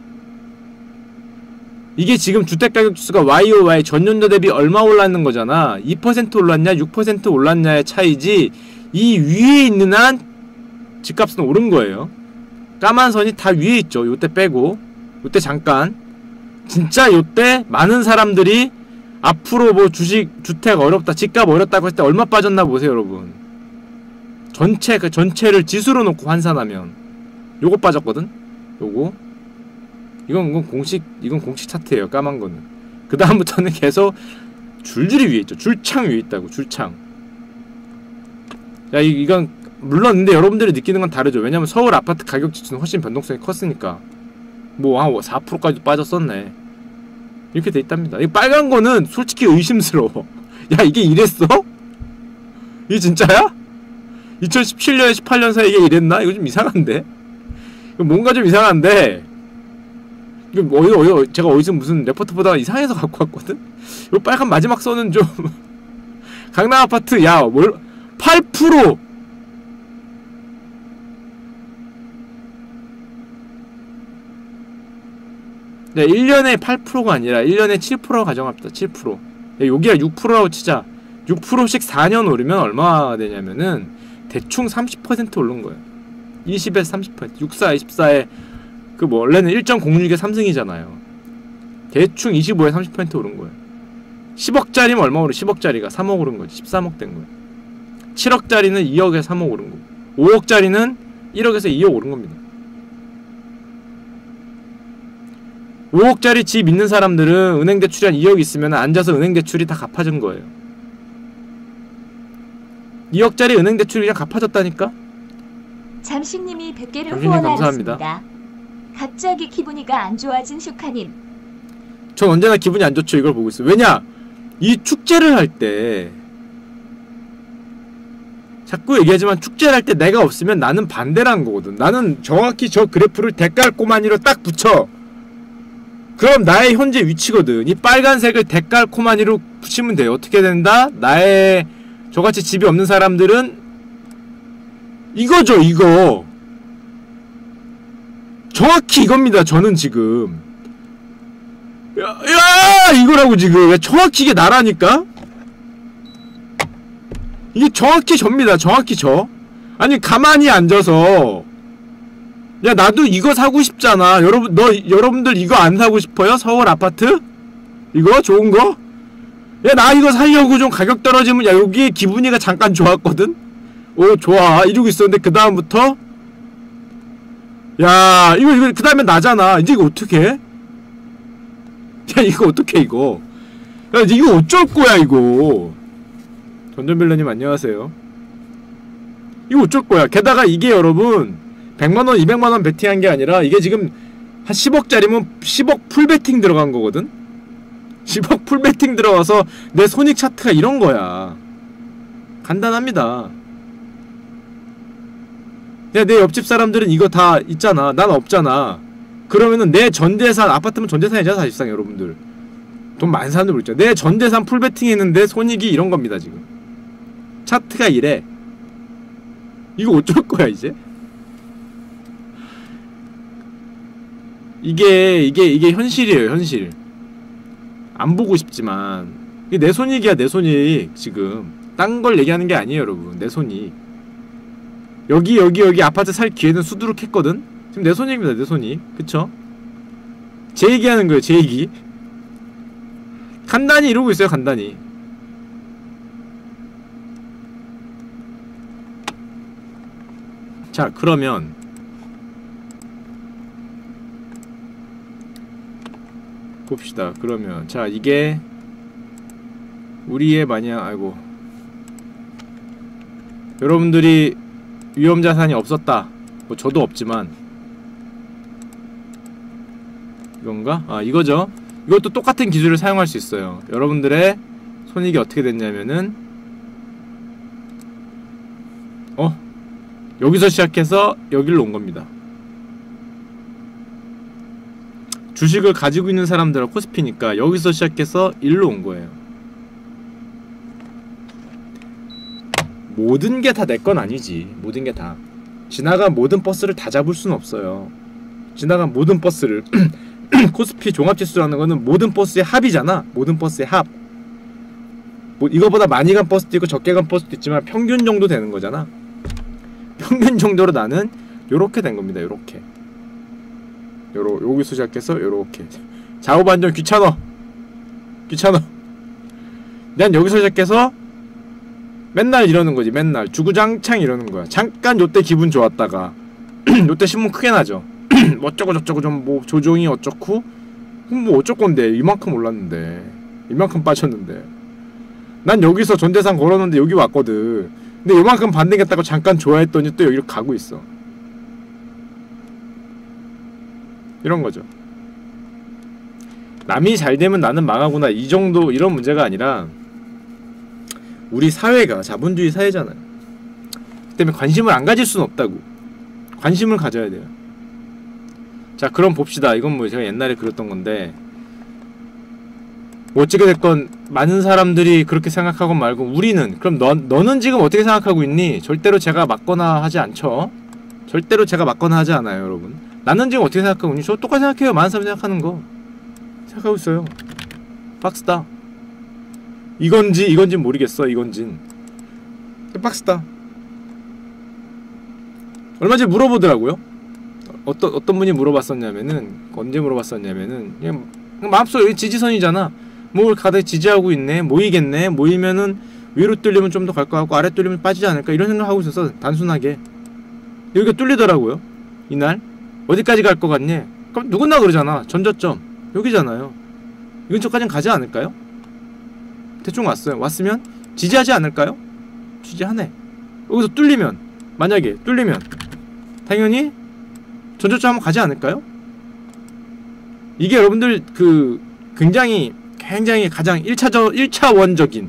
이게 지금 주택가격지수가 YOY 전년도 대비 얼마 올랐는 거잖아. 2% 올랐냐 6% 올랐냐의 차이지, 이 위에 있는 한 집값은 오른 거예요. 까만 선이 다 위에 있죠. 요때 빼고, 요때 잠깐. 진짜 요때 많은 사람들이 앞으로 뭐 주택 어렵다, 집값 어렵다고 했을 때 얼마 빠졌나 보세요, 여러분. 그 전체를 지수로 놓고 환산하면 요거 빠졌거든. 요거. 이건 공식 차트예요. 까만 거는. 그 다음부터는 계속 줄줄이 위에 있죠. 줄창 위에 있다고. 줄창. 야, 이건 물론 근데 여러분들이 느끼는 건 다르죠. 왜냐면 서울 아파트 가격 지수는 훨씬 변동성이 컸으니까. 뭐 한 4%까지도 빠졌었네. 이렇게 돼 있답니다. 이 빨간 거는 솔직히 의심스러워. 야, 이게 이랬어? 이게 진짜야? 2017년 18년 사이에 이게 이랬나? 이거 좀 이상한데? 뭔가 좀 이상한데, 이거 제가 어디서 무슨 레포트 보다가 이상해서 갖고 왔거든? 이 빨간 마지막 선은 좀 강남 아파트, 야, 8%! 네, 1년에 8%가 아니라 1년에 7% 가정합시다. 7%. 야, 여기가 6%라고 치자. 6%씩 4년 오르면 얼마가 되냐면은 대충 30% 오른 거예요. 20에서 30%. 64, 24에 그 뭐 원래는 1.06에 3승이잖아요. 대충 25에 30% 오른 거예요. 10억짜리면 얼마 오른? 10억짜리가 3억 오른 거지. 13억 된 거예요. 7억짜리는 2억에 3억 오른 거고, 5억짜리는 1억에서 2억 오른 겁니다. 5억짜리 집 있는 사람들은 은행 대출이 한 2억 있으면 앉아서 은행 대출이 다 갚아준 거예요. 2억짜리 은행 대출이 그냥 갚아줬다니까? 잠식님이 100개를 잠식님 후원하였습니다. 갑자기 기분이가 안 좋아진 슈카님. 전 언제나 기분이 안 좋죠. 이걸 보고 있어요. 왜냐? 이 축제를 할 때 자꾸 얘기하지만 축제를 할 때 내가 없으면 나는 반대라는 거거든. 나는 정확히 저 그래프를 데칼코마니로 딱 붙여. 그럼 나의 현재 위치거든. 이 빨간색을 데칼코마니로 붙이면 돼요. 어떻게 된다? 나의 저같이 집이 없는 사람들은 이거죠, 이거. 정확히 이겁니다. 저는 지금 야 이거라고 지금. 정확히 이게 나라니까? 이게 정확히 접니다. 정확히 저. 아니 가만히 앉아서 야 나도 이거 사고 싶잖아. 여러분들 이거 안 사고 싶어요? 서울 아파트? 이거 좋은 거? 야 나 이거 살려고 좀 가격 떨어지면 야 여기에 기분이가 잠깐 좋았거든? 오 좋아 이러고 있었는데 그 다음부터 야 이거 그 다음에 나잖아. 이제 이거 어떡해? 야 이거 어떡해 이거. 야 이거 어쩔 거야 이거. 전전빌런님 안녕하세요. 이거 어쩔 거야. 게다가 이게 여러분 100만원 200만원 베팅한 게 아니라 이게 지금 한 10억짜리면 10억 풀베팅 들어간 거거든? 10억 풀베팅 들어가서 내 손익 차트가 이런 거야. 간단합니다. 야, 내 옆집 사람들은 이거 다 있잖아. 난 없잖아. 그러면은 내 전재산, 아파트면 전재산이잖아 사실상 여러분들. 돈 많은 사람들 모르죠. 내 전재산 풀베팅 했는데 손익이 이런 겁니다 지금. 차트가 이래. 이거 어쩔 거야 이제? 이게 현실이에요 현실. 안 보고 싶지만 이게 내 손익이야 내 손익. 지금 딴 걸 얘기하는 게 아니에요 여러분. 내 손익. 여기 아파트 살 기회는 수두룩했거든? 지금 내 손익입니다 내 손익. 그쵸? 제 얘기하는 거예요 제 얘기. 간단히 이러고 있어요 간단히. 자 그러면 봅시다. 그러면 자 이게 우리의 만약 아이고 여러분들이 위험자산이 없었다. 뭐 저도 없지만 이건가? 아 이거죠. 이것도 똑같은 기술을 사용할 수 있어요. 여러분들의 손익이 어떻게 됐냐면은 여기서 시작해서 여기로 온 겁니다. 주식을 가지고 있는 사람들은 코스피니까 여기서 시작해서 일로 온 거예요. 모든 게 다 내 건 아니지. 모든 게 다. 지나간 모든 버스를 다 잡을 수는 없어요. 지나간 모든 버스를 코스피 종합지수라는 거는 모든 버스의 합이잖아. 모든 버스의 합. 뭐 이거보다 많이 간 버스도 있고 적게 간 버스도 있지만 평균 정도 되는 거잖아. 평균 정도로 나는 요렇게 된 겁니다. 요렇게. 여기서 시작해서 요렇게. 좌우 반전 귀찮어. 난 여기서 시작해서 맨날 이러는 거지. 맨날 주구장창 이러는 거야. 잠깐 요때 기분 좋았다가 요때 신문 크게 나죠. 어쩌고 저쩌고 좀 뭐 조종이 어쩌고 뭐 어쩔 건데 이만큼 올랐는데 이만큼 빠졌는데 난 여기서 전재산 걸었는데 여기 왔거든. 근데 요만큼 반등했다고 잠깐 좋아했더니 또 여기로 가고 있어. 이런 거죠. 남이 잘 되면 나는 망하구나 이 정도 이런 문제가 아니라 우리 사회가 자본주의 사회잖아요. 그 때문에 관심을 안 가질 수는 없다고. 관심을 가져야 돼요. 자 그럼 봅시다. 이건 뭐 제가 옛날에 그랬던 건데 뭐 어찌게 됐건 많은 사람들이 그렇게 생각하고 말고 우리는 그럼 너는 지금 어떻게 생각하고 있니? 절대로 제가 맞거나 하지 않죠. 절대로 제가 맞거나 하지 않아요 여러분. 나는 지금 어떻게 생각하고 있니? 저 똑같이 생각해요. 많은 사람이 생각하는 거 생각하고 있어요. 박스다. 이건지 모르겠어. 이건진 박스다. 얼마 전에 물어보더라고요. 어떤 분이 물어봤었냐면은 언제 물어봤었냐면은 그냥 마음속에 지지선이잖아. 뭘 가다 지지하고 있네. 모이겠네. 모이면은 위로 뚫리면 좀 더 갈 것 같고 아래 뚫리면 빠지지 않을까 이런 생각을 하고 있었어. 단순하게. 여기가 뚫리더라고요. 이날 어디까지 갈 것 같니? 그럼 누구나 그러잖아. 전저점 여기잖아요. 이 근처까지는 가지 않을까요? 대충 왔어요. 왔으면 지지하지 않을까요? 지지하네. 여기서 뚫리면 만약에 뚫리면 당연히 전저점 한번 가지 않을까요? 이게 여러분들 그 굉장히 가장 1차원적인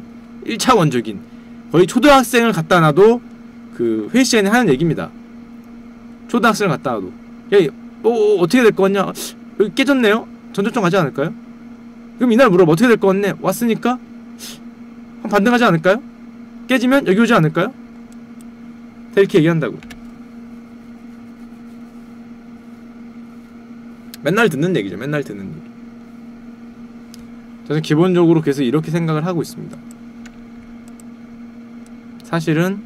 거의 초등학생을 갖다 놔도 그 회의 시간에 하는 얘기입니다. 초등학생을 갖다 놔도 야, 어떻게 될 거 같냐? 여기 깨졌네요? 전저점 가지 않을까요? 그럼 이날 물어봐. 어떻게 될 거 같네? 왔으니까 한 반등하지 않을까요? 깨지면 여기 오지 않을까요? 이렇게 얘기한다고. 맨날 듣는 얘기죠. 맨날 듣는 얘기. 저는 기본적으로 그래서 이렇게 생각을 하고 있습니다. 사실은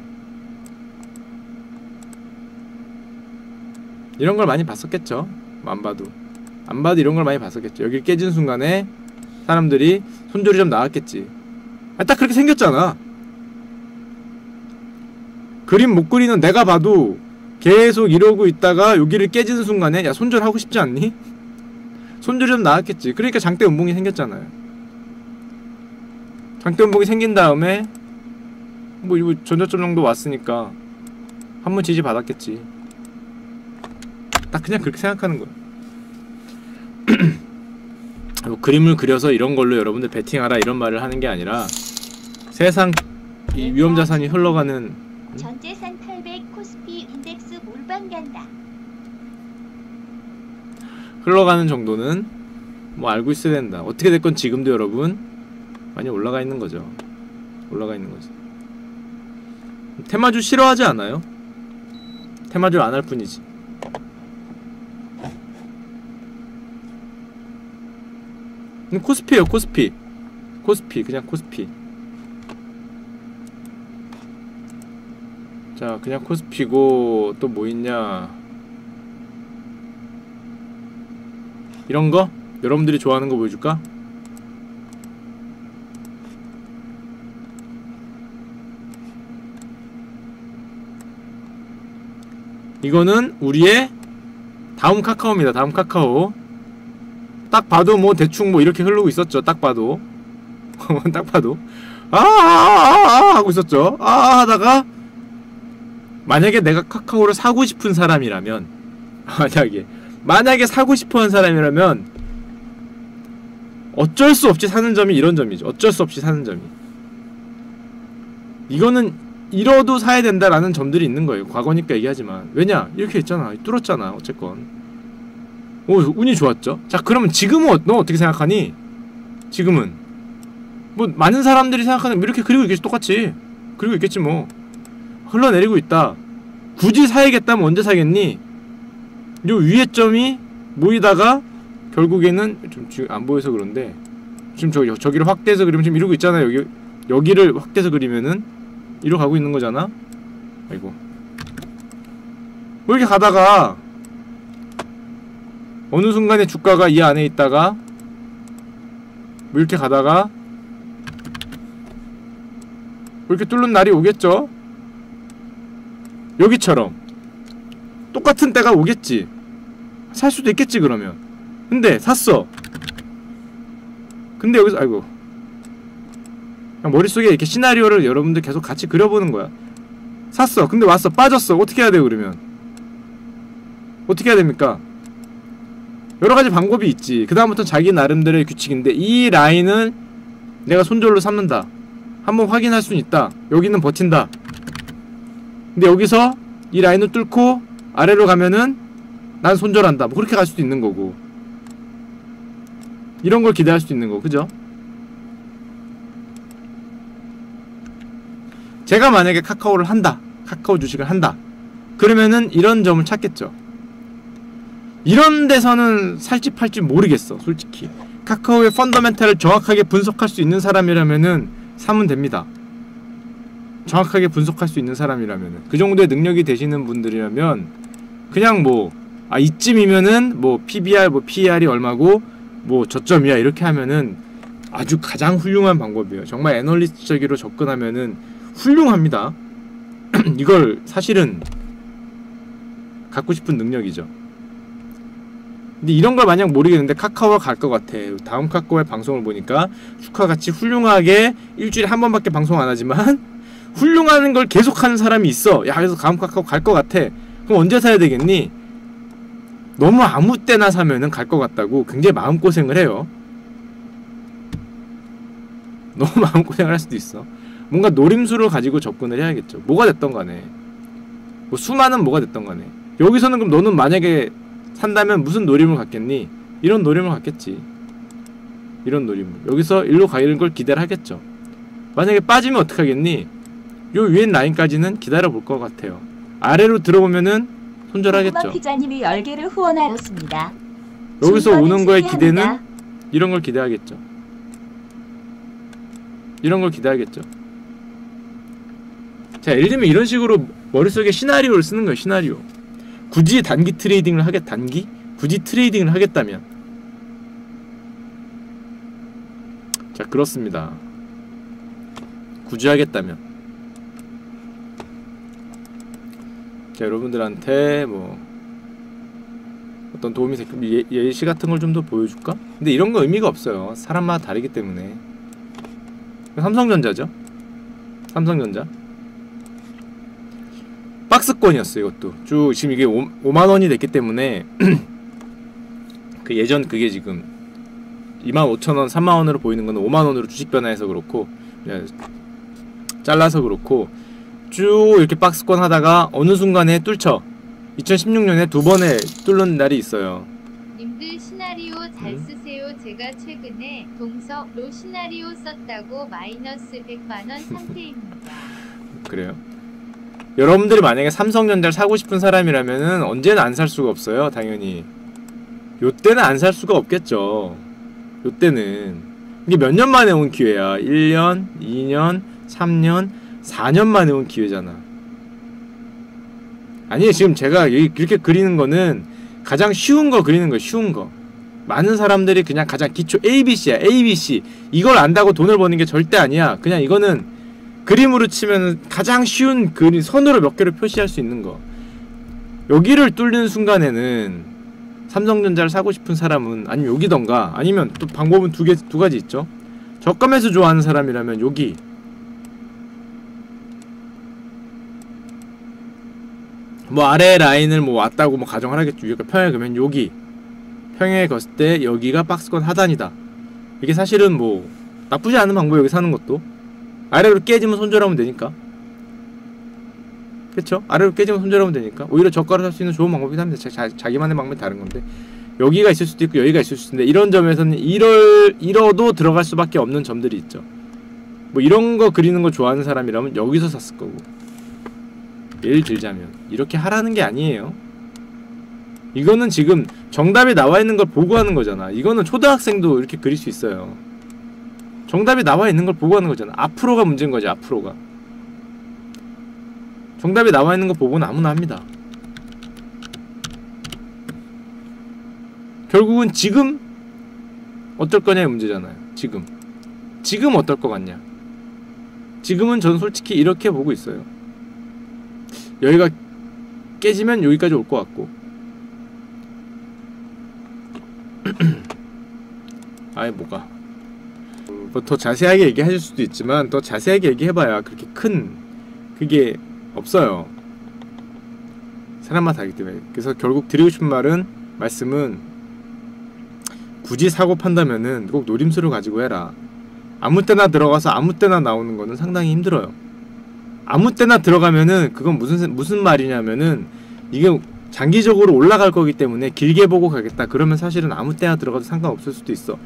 이런 걸 많이 봤었겠죠. 안 봐도 이런 걸 많이 봤었겠죠. 여기 깨진 순간에 사람들이 손절이 좀 나왔겠지. 딱 그렇게 생겼잖아. 그림 못 그리는 내가 봐도 계속 이러고 있다가 여기를 깨지는 순간에 야 손절하고 싶지 않니? 손절이 좀 나왔겠지. 그러니까 장대 음봉이 생겼잖아요. 장대 음봉이 생긴 다음에 뭐 이거 전저점 정도 왔으니까 한 번 지지 받았겠지. 딱 그냥 그렇게 생각하는 거야. 뭐 그림을 그려서 이런 걸로 여러분들 베팅하라 이런 말을 하는 게 아니라 세상 이 위험자산이 흘러가는 전재산 800 코스피 인덱스 몰방 간다. 흘러가는 정도는 뭐 알고 있어야 된다. 어떻게 됐건 지금도 여러분 많이 올라가 있는 거죠. 올라가 있는 거지. 테마주 싫어하지 않아요? 테마주를 안 할 뿐이지. 코스피에요. 코스피 그냥 코스피. 자 그냥 코스피고 또 뭐 있냐 이런거? 여러분들이 좋아하는 거 보여줄까? 이거는 우리의 다음 카카오입니다. 다음 카카오. 딱 봐도 뭐 대충 뭐 이렇게 흐르고 있었죠. 딱 봐도 딱 봐도 하고 있었죠. 하다가 만약에 내가 카카오를 사고 싶은 사람이라면 만약에 사고 싶어하는 사람이라면 어쩔 수 없이 사는 점이 이런 점이죠. 어쩔 수 없이 사는 점이 이거는 이러도 사야 된다라는 점들이 있는 거예요. 과거니까 얘기하지만 왜냐? 이렇게 했잖아. 뚫었잖아. 어쨌건 운이 좋았죠. 자 그러면 지금은 너 어떻게 생각하니? 지금은 뭐 많은 사람들이 생각하는 이렇게 그리고 있겠지. 똑같이 그리고 있겠지 뭐. 흘러내리고 있다. 굳이 사야겠다면 언제 사겠니? 요 위에 점이 모이다가 결국에는 좀 지금 안 보여서 그런데 지금 저기를 확대해서 그리면 지금 이러고 있잖아요. 여기를 확대해서 그리면은 이러고 가고 있는 거잖아. 아이고 뭐 이렇게 가다가 어느 순간에 주가가 이 안에 있다가 뭐 이렇게 가다가 뭐 이렇게 뚫는 날이 오겠죠? 여기처럼 똑같은 때가 오겠지. 살 수도 있겠지 그러면. 근데 샀어. 근데 여기서 아이고 그냥 머릿속에 이렇게 시나리오를 여러분들 계속 같이 그려보는 거야. 샀어. 근데 왔어. 빠졌어. 어떻게 해야 돼요 그러면? 어떻게 해야 됩니까? 여러가지 방법이 있지. 그 다음부터는 자기 나름대로의 규칙인데 이 라인을 내가 손절로 삼는다. 한번 확인할 수는 있다. 여기는 버틴다. 근데 여기서 이 라인을 뚫고 아래로 가면은 난 손절한다. 뭐 그렇게 갈 수도 있는 거고 이런 걸 기대할 수도 있는 거고 그죠? 제가 만약에 카카오를 한다. 카카오 주식을 한다. 그러면은 이런 점을 찾겠죠. 이런 데서는 살지 팔지 모르겠어 솔직히. 카카오의 펀더멘탈을 정확하게 분석할 수 있는 사람이라면은 사면 됩니다. 정확하게 분석할 수 있는 사람이라면은 그 정도의 능력이 되시는 분들이라면 그냥 뭐 이쯤이면은 뭐 PBR 뭐 PER이 얼마고 뭐 저점이야 이렇게 하면은 아주 가장 훌륭한 방법이에요. 정말 애널리스트적으로 접근하면은 훌륭합니다. 이걸 사실은 갖고 싶은 능력이죠. 근데 이런 걸 만약 모르겠는데 카카오가 갈 것 같아. 다음 카카오의 방송을 보니까 축하같이 훌륭하게 일주일에 한 번밖에 방송 안 하지만 훌륭한 걸 계속하는 사람이 있어. 야 그래서 다음 카카오 갈 것 같아. 그럼 언제 사야 되겠니? 너무 아무 때나 사면은 갈 것 같다고 굉장히 마음고생을 해요. 너무 마음고생을 할 수도 있어. 뭔가 노림수를 가지고 접근을 해야겠죠. 뭐가 됐던 간에, 뭐 수많은 뭐가 됐던 간에, 여기서는 그럼 너는 만약에 산다면 무슨 노림을 갖겠니? 이런 노림을 갖겠지. 이런 노림을. 여기서 일로 가는 걸 기대를 하겠죠. 만약에 빠지면 어떡하겠니? 요 위엔 라인까지는 기다려 볼 것 같아요. 아래로 들어오면은 손절하겠죠. 피자님이 10개를 후원하였습니다. 여기서 오는 거에 중간은 기대는 승리합니다. 이런 걸 기대하겠죠. 이런 걸 기대하겠죠. 자, 예를 들면 이런 식으로 머릿속에 시나리오를 쓰는 거예요. 시나리오. 굳이 단기 트레이딩을 단기? 굳이 트레이딩을 하겠다면. 자, 그렇습니다. 굳이 하겠다면. 자, 여러분들한테 뭐 어떤 도움이 될 예시 같은 걸 좀 더 보여줄까? 근데 이런 거 의미가 없어요. 사람마다 다르기 때문에. 삼성전자죠. 삼성전자. 박스권이었어요. 이것도 쭉 지금 이게 5만원이 됐기 때문에 그 예전 그게 지금 25,000원, 3만원으로 보이는 거는 5만원으로 주식 변화해서 그렇고 잘라서 그렇고 쭉 이렇게 박스권 하다가 어느 순간에 뚫쳐 2016년에 2번에 뚫는 날이 있어요. 님들 시나리오 잘 쓰세요. 제가 최근에 동서로 시나리오 썼다고 마이너스 100만원 상태입니다. 그래요? 여러분들이 만약에 삼성전자를 사고 싶은 사람이라면은 언제는 안 살 수가 없어요. 당연히 요때는 안 살 수가 없겠죠. 요때는 이게 몇 년 만에 온 기회야. 1년, 2년, 3년, 4년 만에 온 기회잖아. 아니 지금 제가 이렇게 그리는 거는 가장 쉬운 거 그리는 거예요. 쉬운 거. 많은 사람들이 그냥 가장 기초 ABC야. ABC. 이걸 안다고 돈을 버는 게 절대 아니야. 그냥 이거는 그림으로 치면 가장 쉬운 그림, 선으로 몇 개를 표시할 수 있는 거. 여기를 뚫는 순간에는 삼성전자를 사고 싶은 사람은 아니면 여기던가 아니면 또 방법은 두 가지 있죠. 저가 매수 좋아하는 사람이라면 여기, 뭐 아래 라인을 뭐 왔다고 뭐 가정을 하겠죠. 위가 평행에 그러면 여기 평행에 걷을 때 여기가 박스권 하단이다. 이게 사실은 뭐 나쁘지 않은 방법. 여기 사는 것도 아래로 깨지면 손절하면 되니까. 그쵸? 아래로 깨지면 손절하면 되니까 오히려 저가로 살 수 있는 좋은 방법이긴 합니다. 자기만의 방법이 다른 건데 여기가 있을 수도 있고 여기가 있을 수도 있는데 이런 점에서는 이러도 들어갈 수밖에 없는 점들이 있죠. 뭐 이런 거 그리는 거 좋아하는 사람이라면 여기서 샀을 거고, 예를 들자면 이렇게 하라는 게 아니에요. 이거는 지금 정답이 나와 있는 걸 보고 하는 거잖아. 이거는 초등학생도 이렇게 그릴 수 있어요. 정답이 나와 있는 걸 보고 하는 거잖아. 앞으로가 문제인 거지. 앞으로가 정답이 나와 있는 거 보고는 아무나 합니다. 결국은 지금 어떨 거냐의 문제잖아요. 지금 어떨 것 같냐. 지금은 전 솔직히 이렇게 보고 있어요. 여기가 깨지면 여기까지 올 것 같고 아이 뭐가 뭐 더 자세하게 얘기하실 수도 있지만 더 자세하게 얘기해봐야 그렇게 큰 그게 없어요. 사람마다 다르기 때문에. 그래서 결국 드리고 싶은 말씀은 굳이 사고 판다면은 꼭 노림수를 가지고 해라. 아무 때나 들어가서 아무 때나 나오는 거는 상당히 힘들어요. 아무 때나 들어가면은 그건 무슨 말이냐면은 이게 장기적으로 올라갈 거기 때문에 길게 보고 가겠다. 그러면 사실은 아무 때나 들어가도 상관없을 수도 있어.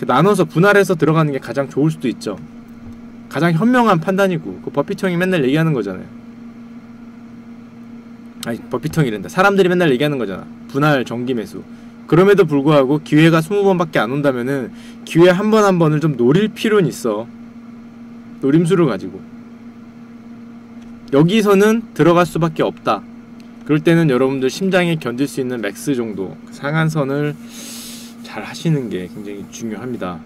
나눠서 분할해서 들어가는 게 가장 좋을 수도 있죠. 가장 현명한 판단이고. 그 버핏 형이 맨날 얘기하는 거잖아요. 아니 버핏 형이란다. 사람들이 맨날 얘기하는 거잖아. 분할 정기 매수. 그럼에도 불구하고 기회가 20번밖에 안 온다면은 기회 한 번 한 번을 좀 노릴 필요는 있어. 노림수를 가지고. 여기서는 들어갈 수밖에 없다. 그럴 때는 여러분들 심장이 견딜 수 있는 맥스 정도 상한선을 잘 하시는 게 굉장히 중요합니다.